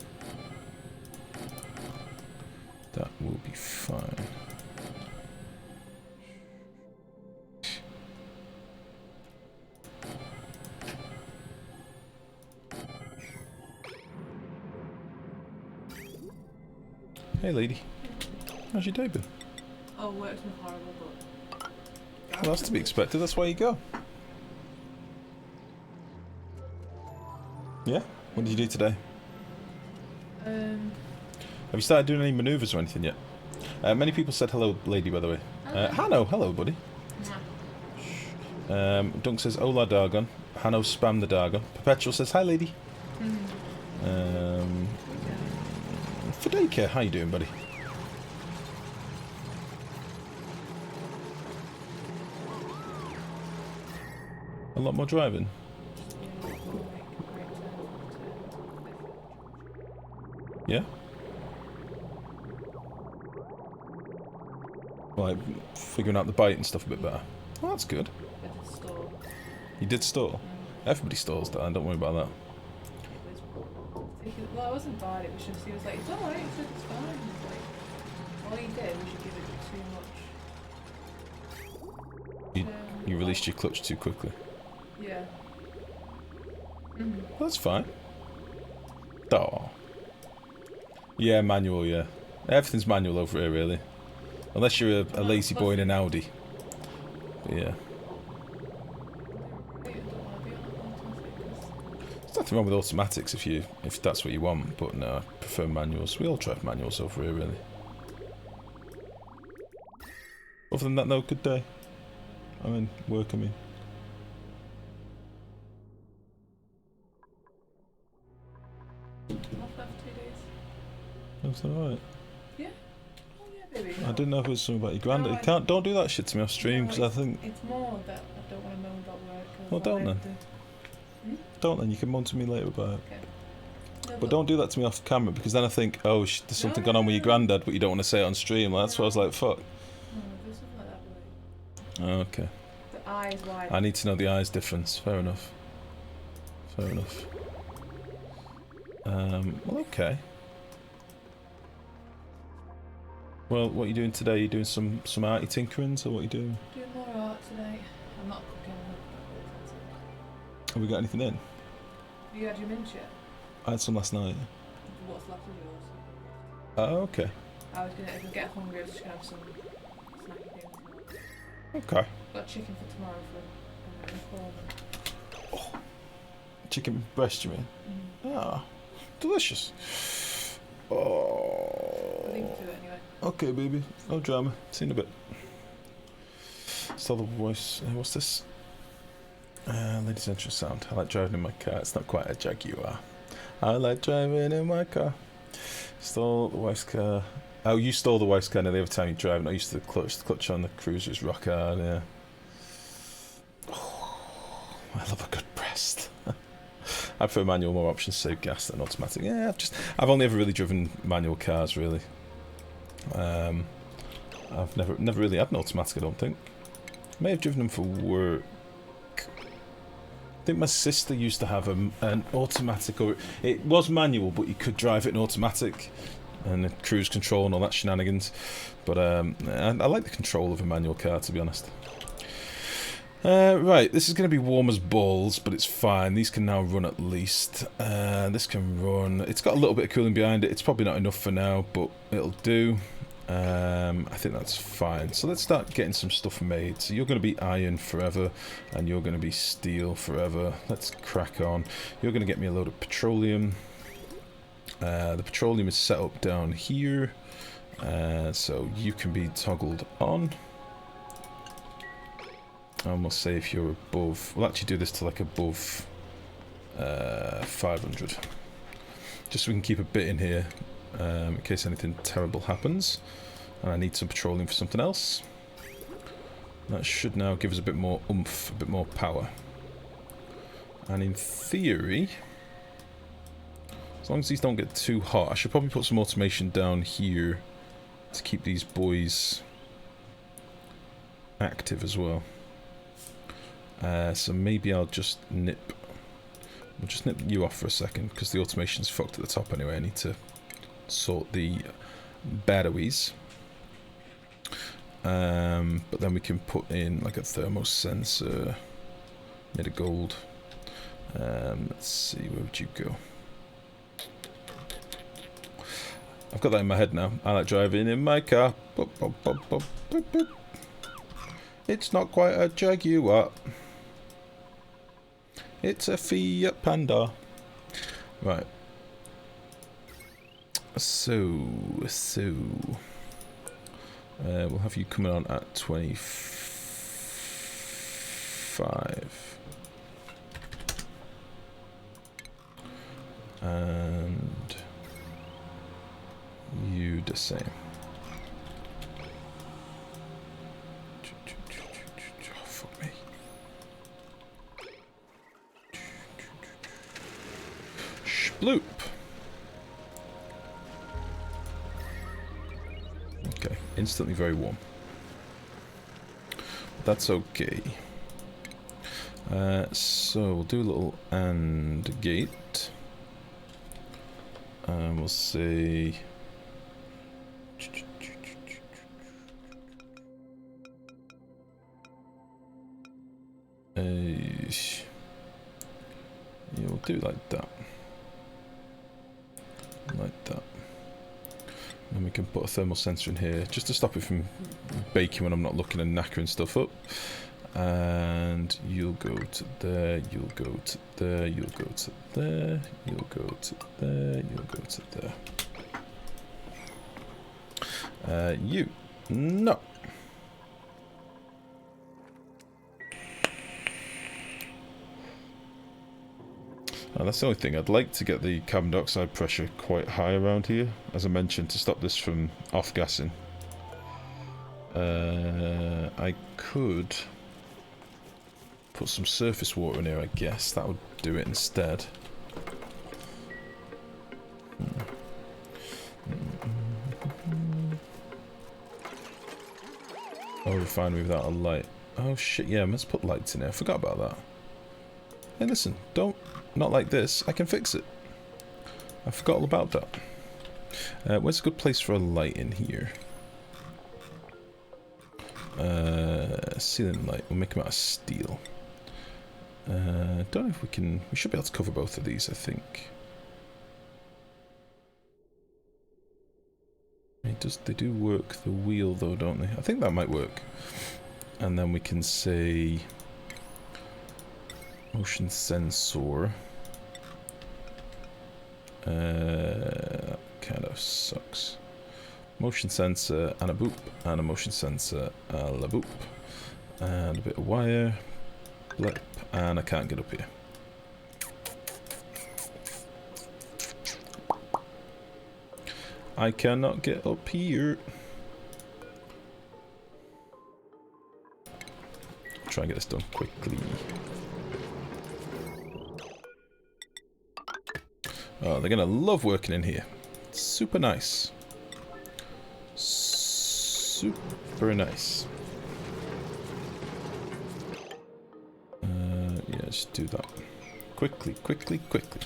That will be fine. Hey lady, how's your day been? Oh, work's been horrible, but... Well, that's to be expected, that's why you go. Yeah? What did you do today? Have you started doing any manoeuvres or anything yet? Many people said hello, lady, by the way. Hanno, hello, buddy. Dunk says, hola, Dargon. Hanno, spam the Dargon. Perpetual says, hi, lady. Fideke, how you doing, buddy? A lot more driving? Yeah? Like, figuring out the bite and stuff a bit better. Oh, that's good. You did stall? Everybody stalls, Dan, don't worry about that. Well, I wasn't bad, it was just, he was like, it's alright, he said it's fine. It's like, all he did was you give it too much. You released your clutch too quickly. Yeah. Well, that's fine. Oh. Yeah, manual, yeah. Everything's manual over here, really. Unless you're a lazy boy in an Audi. But yeah. There's nothing wrong with automatics if that's what you want, but no, I prefer manuals. We all drive manuals over here, really. Other than that, no, good day. I'm in work, I mean. That's alright. Yeah? Oh yeah, baby. I didn't know if it was something about your granddad. No, don't do that shit to me off stream, because I think... It's more that I don't want to moan about work. Well, don't then. Don't then, you can moan to me later about it. Okay. No, but don't do that to me off camera, because then I think, oh, there's something going on with your granddad, but you don't want to say it on stream. Like, that's why I was like, fuck. No, there's something like that, but Oh, okay. the eyes wide. I need to know the eyes difference. Fair enough. Fair enough. Well, okay. Well, what are you doing today? Are you doing some arty tinkerings, or what are you doing? Doing more art today. I'm not cooking. Have we got anything in? Have you had your mince yet? I had some last night. What's left of yours? Oh, okay. I was gonna, if I get hungry, I was just gonna have some snacky things tonight. Okay. Got chicken for tomorrow for Oh, chicken breast, you mean? Ah, delicious. Oh. I'll leave it to it anyway. Okay, baby. No drama. See you in a bit. Still the voice. What's this? Ladies' entrance sound. I like driving in my car. It's not quite a Jaguar. I like driving in my car. Stole the wife's car. Oh, you stole the wife's car. Now the other time you drive, I used to clutch. The clutch on the Cruiser is rock hard. Yeah. Oh, I love a good breast. I prefer manual, more options, save gas than automatic. Yeah, I've only ever really driven manual cars, really. I've never really had an automatic, I don't think. May have driven them for work. I think my sister used to have an automatic, or it was manual, but you could drive it in automatic, and the cruise control and all that shenanigans. But I like the control of a manual car, to be honest. Right, this is going to be warm as balls, but it's fine. These can now run at least. This can run. It's got a little bit of cooling behind it. It's probably not enough for now, but it'll do. I think that's fine. So let's start getting some stuff made. So you're going to be iron forever, and you're going to be steel forever. Let's crack on. You're going to get me a load of petroleum. The petroleum is set up down here, so you can be toggled on. And we'll say if you're above... We'll actually do this to like above 500. Just so we can keep a bit in here in case anything terrible happens. And I need some petroleum for something else. That should now give us a bit more oomph, a bit more power. And in theory, as long as these don't get too hot, I should probably put some automation down here to keep these boys active as well. So maybe I'll just nip you off for a second, because the automation's fucked at the top anyway. I need to sort the batteries. But then we can put in like a thermal sensor made of gold. Let's see, where would you go? I've got that in my head now. I like driving in my car. Boop, boop, boop, boop, boop, boop. It's not quite a Jaguar. It's a Fiat Panda. Right. So we'll have you coming on at 25. And you the same. Oh, fuck me. Sploop. Okay, instantly very warm. That's okay. So we'll do a little AND gate. And we'll say yeah, we'll do it like that. Like that. And we can put a thermal sensor in here just to stop it from baking when I'm not looking and knackering stuff up. And you'll go to there, you'll go to there, you'll go to there, you'll go to there, you'll go to there. You. No. That's the only thing. I'd like to get the carbon dioxide pressure quite high around here, as I mentioned, to stop this from off-gassing. I could put some surface water in here, I guess. That would do it instead. Oh, refinery without a light. Oh shit, yeah, let's put lights in here. I forgot about that. Hey, listen, not like this. I can fix it. I forgot all about that. Where's a good place for a light in here? Ceiling light. We'll make them out of steel. Don't know if we can... We should be able to cover both of these, I think. They do work the wheel, though, don't they? I think that might work. And then we can say... Motion sensor. Kind of sucks. Motion sensor and a boop, and a motion sensor and a boop, and a bit of wire, blip, and I can't get up here. I cannot get up here. Try and get this done quickly. Oh, they're gonna love working in here. Super nice. Super nice. Yeah, just do that. Quickly, quickly, quickly.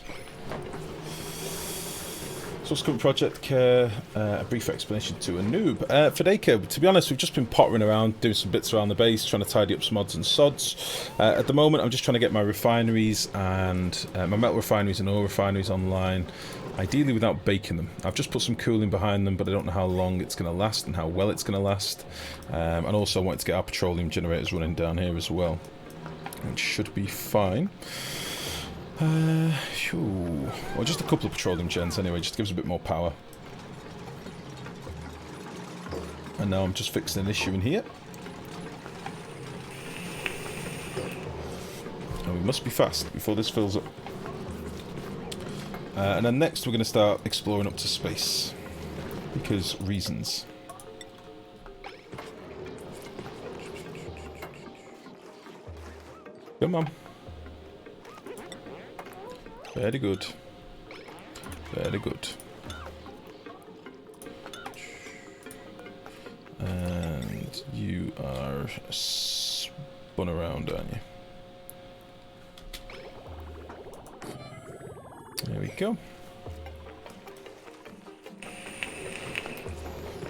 Source code project care, a brief explanation to a noob. For Daycare, to be honest, we've just been pottering around, doing some bits around the base, trying to tidy up some odds and sods. At the moment, I'm just trying to get my refineries and my metal refineries and oil refineries online, ideally without baking them. I've just put some cooling behind them, but I don't know how long it's going to last and how well it's going to last. And also, I wanted to get our petroleum generators running down here as well. It should be fine. Well, just a couple of petroleum gens anyway, just gives a bit more power. And now I'm just fixing an issue in here. And we must be fast before this fills up. And then next we're going to start exploring up to space. Because reasons. Come on. Very good. Very good. And you are spun around, aren't you? There we go.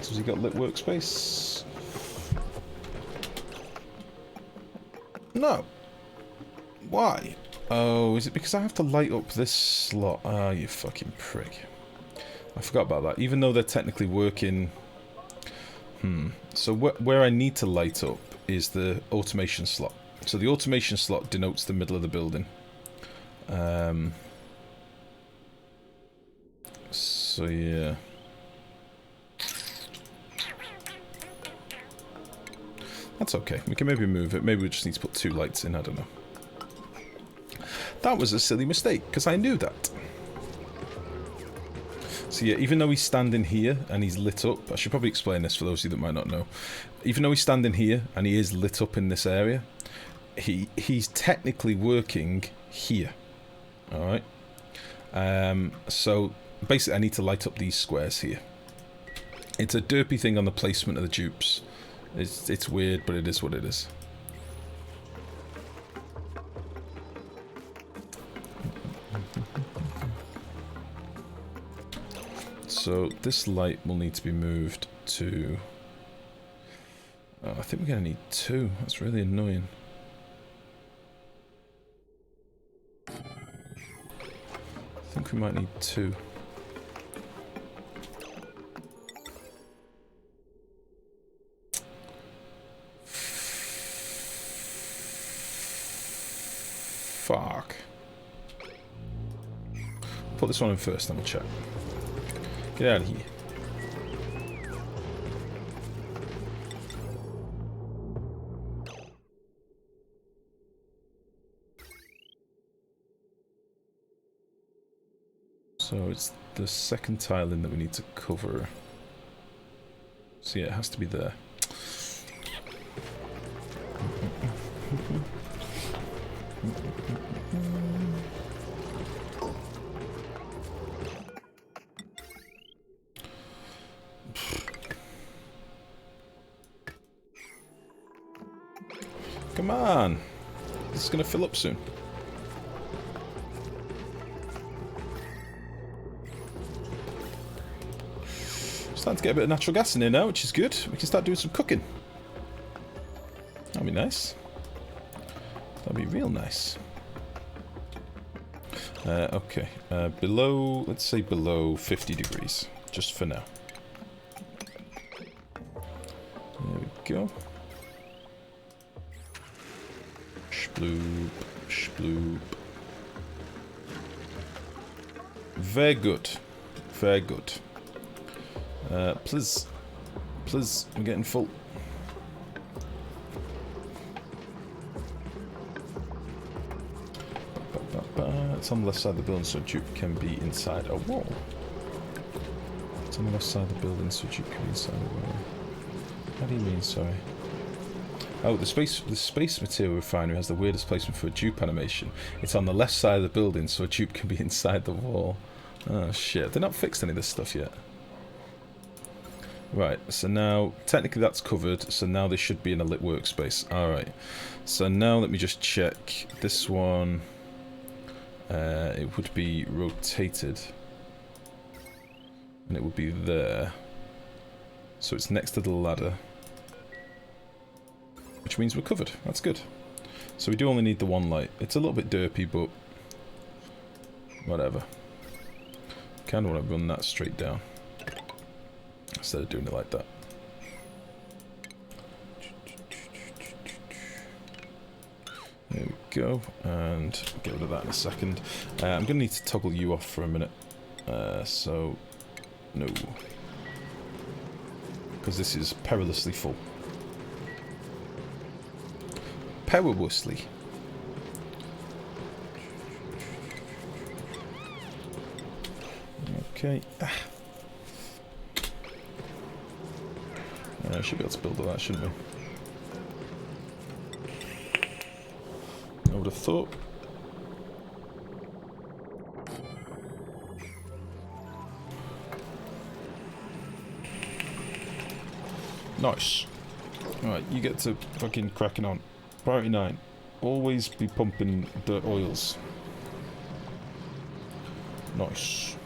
Has he got lit workspace? No. Why? Oh, is it because I have to light up this slot? Ah, you fucking prick. I forgot about that. Even though they're technically working... So where I need to light up is the automation slot. So the automation slot denotes the middle of the building. So yeah. That's okay. We can maybe move it. Maybe we just need to put 2 lights in. I don't know. That was a silly mistake, because I knew that. So yeah, even though he's standing here and he's lit up, I should probably explain this for those of you that might not know. Even though he's standing here and he is lit up in this area, he's technically working here. Alright? So basically I need to light up these squares here. It's a derpy thing on the placement of the dupes. It's weird, but it is what it is. So this light will need to be moved to... Oh, I think we're going to need 2. That's really annoying. I think we might need 2. Fuck. Put this one in first, then we'll check. Get out of here. So it's the second tile in that we need to cover. So yeah, it has to be there. Come on! This is going to fill up soon. Starting to get a bit of natural gas in here now, which is good. We can start doing some cooking. That'd be nice. That'd be real nice. Okay. Below, let's say below 50 degrees. Just for now. There we go. Sploop, sploop. Very good. Very good. Please. Please, I'm getting full. It's on the left side of the building so a dupe can be inside a wall. It's on the left side of the building so a dupe can be inside a wall. How do you mean, sorry? Oh, the space material refinery has the weirdest placement for a dupe animation. It's on the left side of the building so a dupe can be inside the wall. Oh shit, they're not fixed any of this stuff yet. Right, so now, technically that's covered, so now they should be in a lit workspace. Alright, so now let me just check. This one, it would be rotated. And it would be there. So it's next to the ladder. Which means we're covered. That's good. So we do only need the 1 light. It's a little bit derpy, but whatever. Kind of want to run that straight down instead of doing it like that. There we go, and get rid of that in a second. I'm going to need to toggle you off for a minute. So, no. Because this is perilously full. Perilously. Okay. I should be able to build all that, shouldn't we? I would have thought. Nice. Alright, you get to fucking cracking on. Priority 9. Always be pumping the oils. Nice.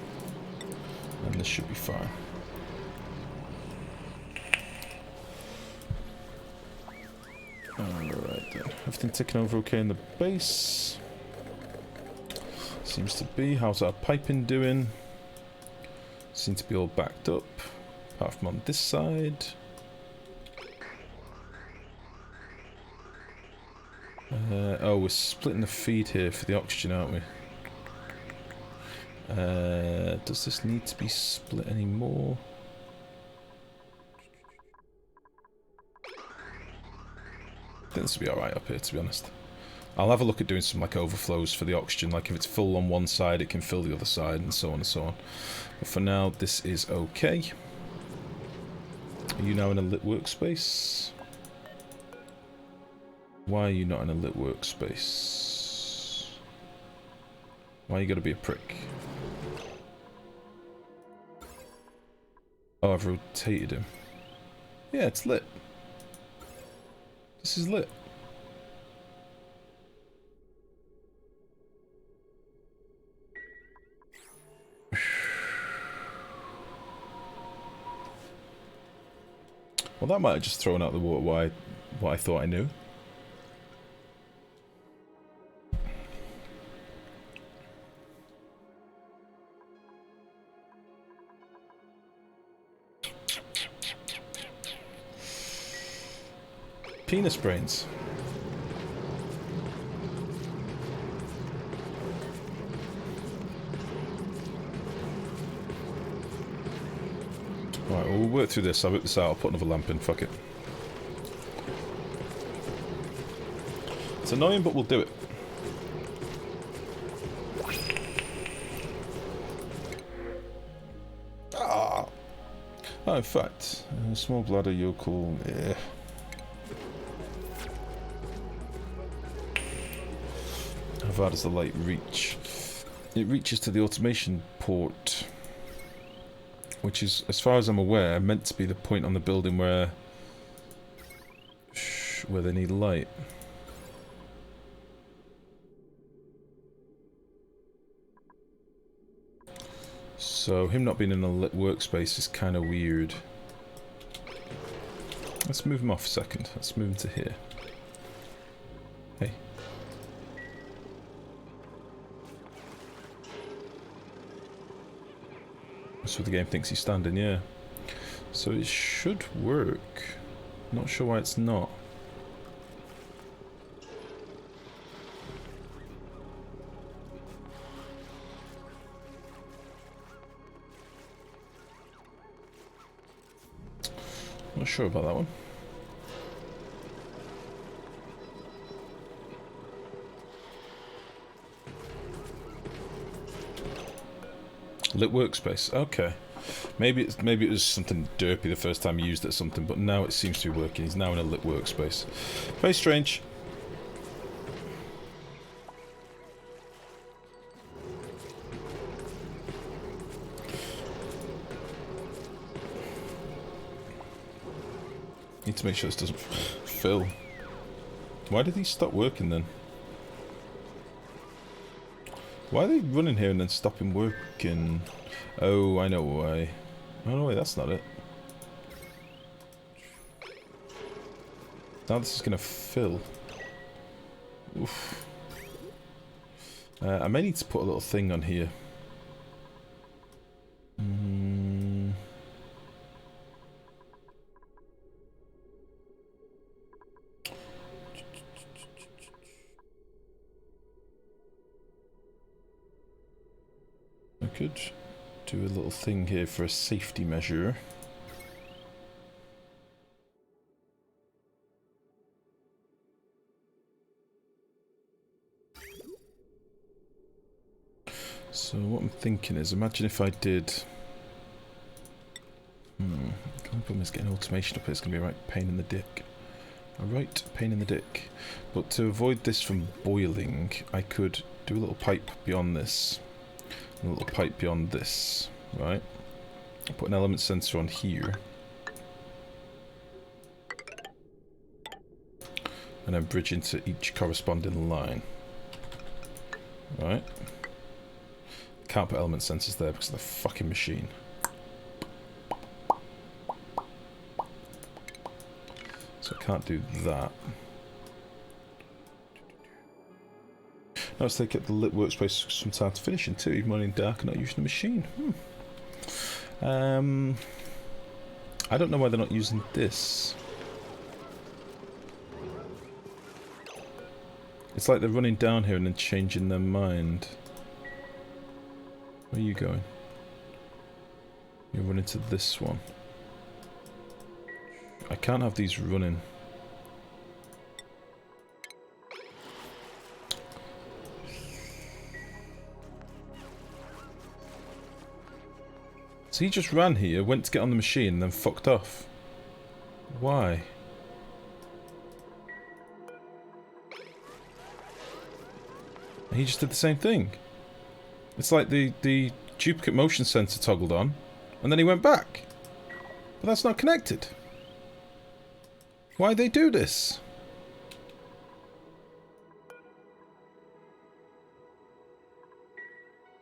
And this should be fine. Everything ticking over okay in the base. Seems to be. How's our piping doing? Seems to be all backed up. Apart from on this side. Oh, we're splitting the feed here for the oxygen, aren't we? Does this need to be split anymore? I think this will be alright up here, to be honest. I'll have a look at doing some like overflows for the oxygen, like if it's full on one side it can fill the other side and so on and so on. But for now this is okay. Are you now in a lit workspace? Why are you not in a lit workspace? Why you gotta be a prick? Oh, I've rotated him. Yeah, it's lit. This is lit. Well, that might have just thrown out the water what I thought I knew. Penis brains. Right, well, we'll work through this. I'll work this out. I'll put another lamp in. Fuck it. It's annoying, but we'll do it. Ah. Oh, in fact, small bladder yokel. Yeah. How far does the light reach? It reaches to the automation port, which is, as far as I'm aware, meant to be the point on the building where they need light. So him not being in a lit workspace is kind of weird. Let's move him off a second. Let's move him to here. Hey. So the game thinks he's standing, yeah. So it should work. Not sure why it's not. Not sure about that one. Lit workspace. Okay. Maybe it was something derpy the first time you used it or something, but now it seems to be working. He's now in a lit workspace. Very strange. Need to make sure this doesn't fill. Why did these stop working then? Why are they running here and then stopping working? Oh, I know why. Oh no, wait, that's not it. Now this is gonna fill. Oof. I may need to put a little thing on here. I could do a little thing here for a safety measure. So what I'm thinking is, imagine if I did... The problem is getting automation up here is going to be a right pain in the dick. A right pain in the dick. But to avoid this from boiling, I could do a little pipe beyond this. A little pipe beyond this, right? I'll put an element sensor on here. And then bridge into each corresponding line. Right? Can't put element sensors there because of the fucking machine. So I can't do that. Now let's take it the lit workspace some time to finish in too, even when in dark and not using the machine. I don't know why they're not using this. It's like they're running down here and then changing their mind. Where are you going? You're running to this one. I can't have these running. So he just ran here, went to get on the machine, and then fucked off. Why? And he just did the same thing. It's like the duplicate motion sensor toggled on, and then he went back. But that's not connected. Why'd they do this?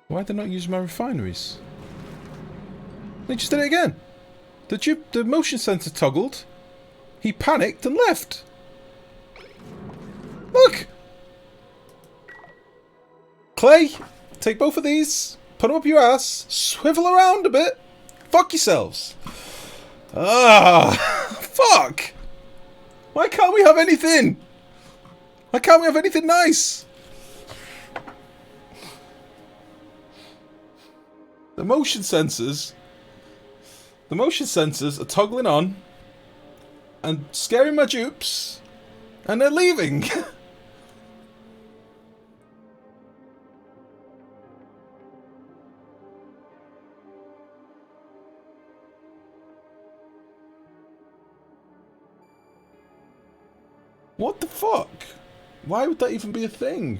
Why'd they not use my refineries? They just did it again. The motion sensor toggled. He panicked and left. Look! Klei, take both of these, put them up your ass, swivel around a bit. Fuck yourselves. Ah, fuck! Why can't we have anything? Why can't we have anything nice? The motion sensors are toggling on and scaring my dupes, and they're leaving. What the fuck? Why would that even be a thing?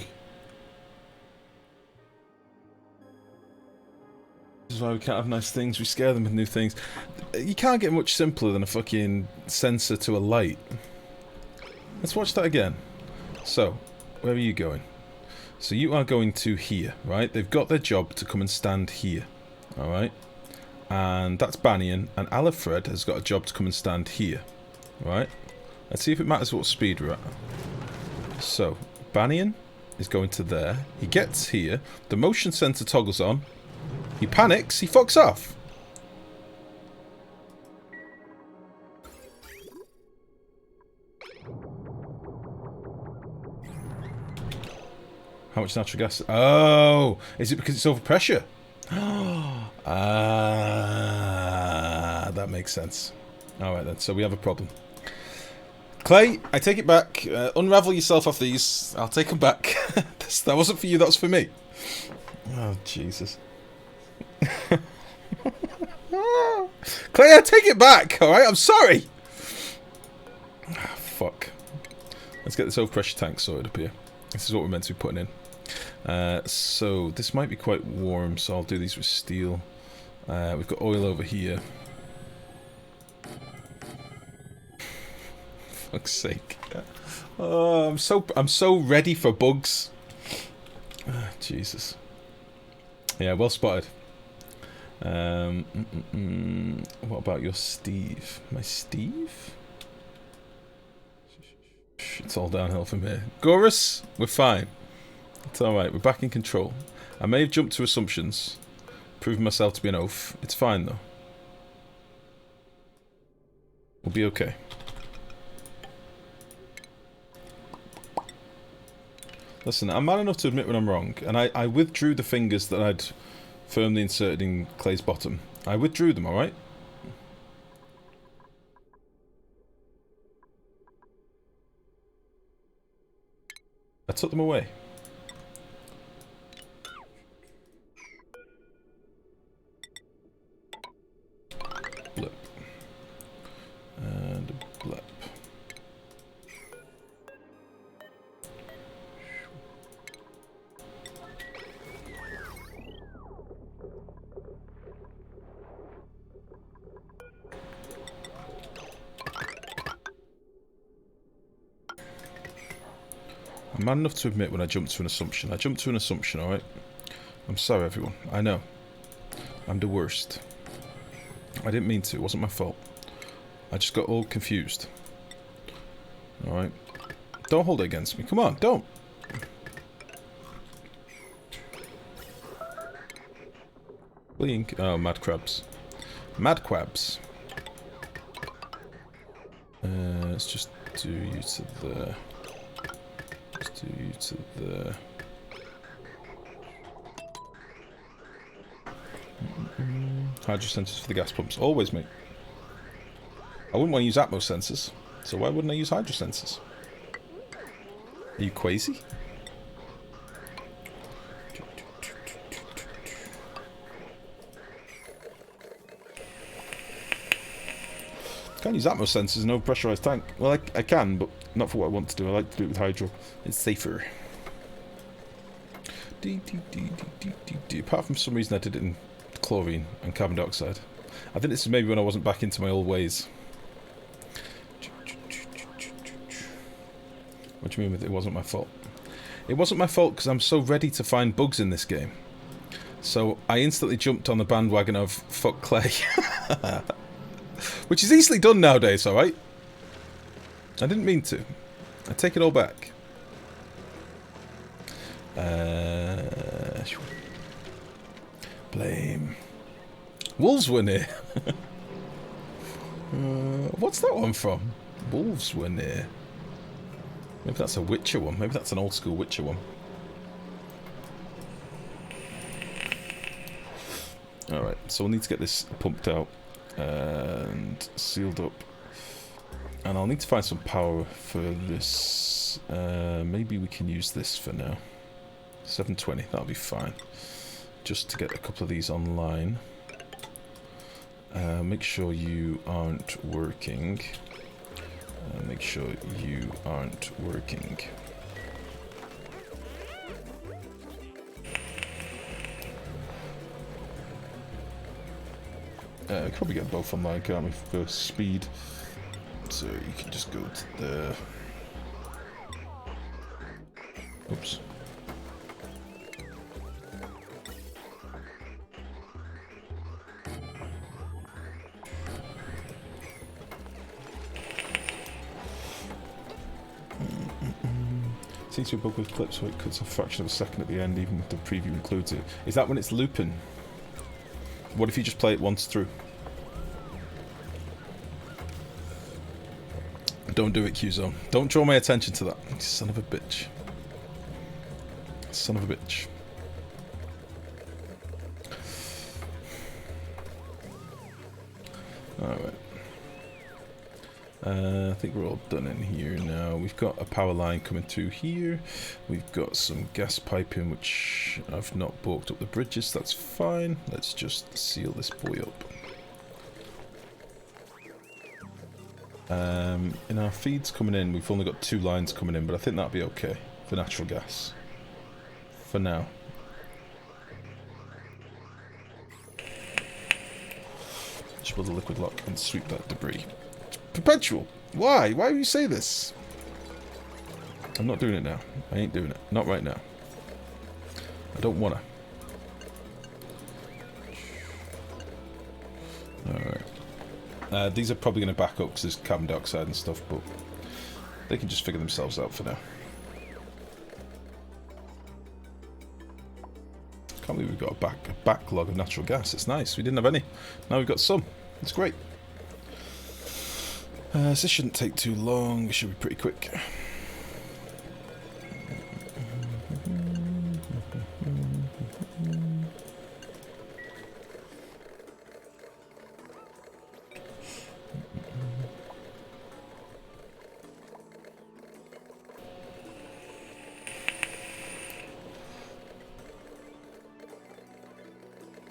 This is why we can't have nice things, we scare them with new things. You can't get much simpler than a fucking sensor to a light. Let's watch that again. So, where are you going? So you are going to here, right? They've got their job to come and stand here. Alright? And that's Banyan, and Alfred has got a job to come and stand here. Right? Let's see if it matters what speed we're at. So, Banyan is going to there. He gets here. The motion sensor toggles on. He panics. He fucks off. How much natural gas? Oh! Is it because it's overpressure? Ah, that makes sense. Alright then, so we have a problem. Klei, I take it back. Unravel yourself off these. I'll take them back. That wasn't for you, that was for me. Oh, Jesus. Klei, I take it back, alright? I'm sorry! Ah, fuck. Let's get this overpressure tank sorted up here. This is what we're meant to be putting in. So, this might be quite warm, so I'll do these with steel. We've got oil over here. Fuck's sake. Oh, I'm so ready for bugs. Ah, Jesus. Yeah, well spotted. What about your Steve? My Steve? It's all downhill from here. Gorus, we're fine. It's alright, we're back in control. I may have jumped to assumptions, proven myself to be an oaf. It's fine though. We'll be okay. Listen, I'm man enough to admit when I'm wrong, and I withdrew the fingers that I'd firmly inserted in Klei's bottom. I withdrew them, alright? I took them away. Blip. And blip. I'm man enough to admit when I jumped to an assumption. I jumped to an assumption, alright? I'm sorry, everyone. I know. I'm the worst. I didn't mean to. It wasn't my fault. I just got all confused. Alright? Don't hold it against me. Come on, don't. Blink. Oh, mad crabs. Mad crabs. Let's just do you to there. Let's do you to there. Hydro sensors for the gas pumps. Always, mate. I wouldn't want to use Atmos sensors, so why wouldn't I use hydro sensors? Are you crazy? Can't use Atmos sensors in an overpressurized tank. Well, I can, but not for what I want to do. I like to do it with hydro. It's safer. Apart from some reason I did it in chlorine and carbon dioxide. I think this is maybe when I wasn't back into my old ways. What do you mean with it wasn't my fault? It wasn't my fault because I'm so ready to find bugs in this game. So I instantly jumped on the bandwagon of fuck Klei. Which is easily done nowadays, alright? I didn't mean to. I take it all back. Blame. Wolves were near. What's that one from? Wolves were near. Maybe that's a Witcher one. Maybe that's an old school Witcher one. Alright, so we'll need to get this pumped out and sealed up. And I'll need to find some power for this. Maybe we can use this for now. 720, that'll be fine. Just to get a couple of these online. Make sure you aren't working. Make sure you aren't working. We can probably get both online, can't we, for speed? So you can just go to the... Oops. Seems to be a bug with clips so it cuts a fraction of a second at the end even if the preview includes it. Is that when it's looping? What if you just play it once through? Don't do it, Q-Zone. Don't draw my attention to that. Son of a bitch. Son of a bitch. Alright. I think we're all done in here now. We've got a power line coming through here. We've got some gas piping, which I've not balked up the bridges. That's fine. Let's just seal this boy up. In our feeds coming in, we've only got 2 lines coming in, but I think that'll be okay for natural gas. For now. Just build a liquid lock and sweep that debris. Perpetual! Why? Why do you say this? I'm not doing it now. I ain't doing it. Not right now. I don't wanna. Alright. These are probably going to back up because there's carbon dioxide and stuff, but they can just figure themselves out for now. Can't believe we've got a backlog of natural gas. It's nice. We didn't have any. Now we've got some. It's great. So this shouldn't take too long. It should be pretty quick.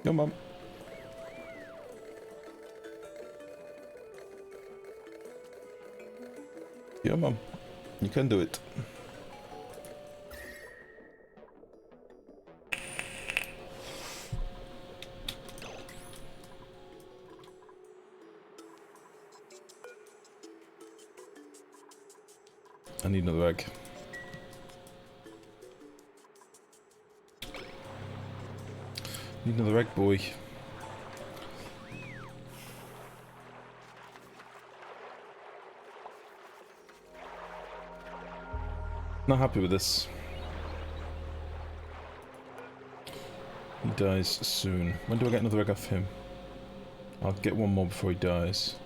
Come on. Yeah, Mum. You can do it. I need another egg. Need another egg, boy. Not happy with this. He dies soon. When do I get another egg off him? I'll get one more before he dies.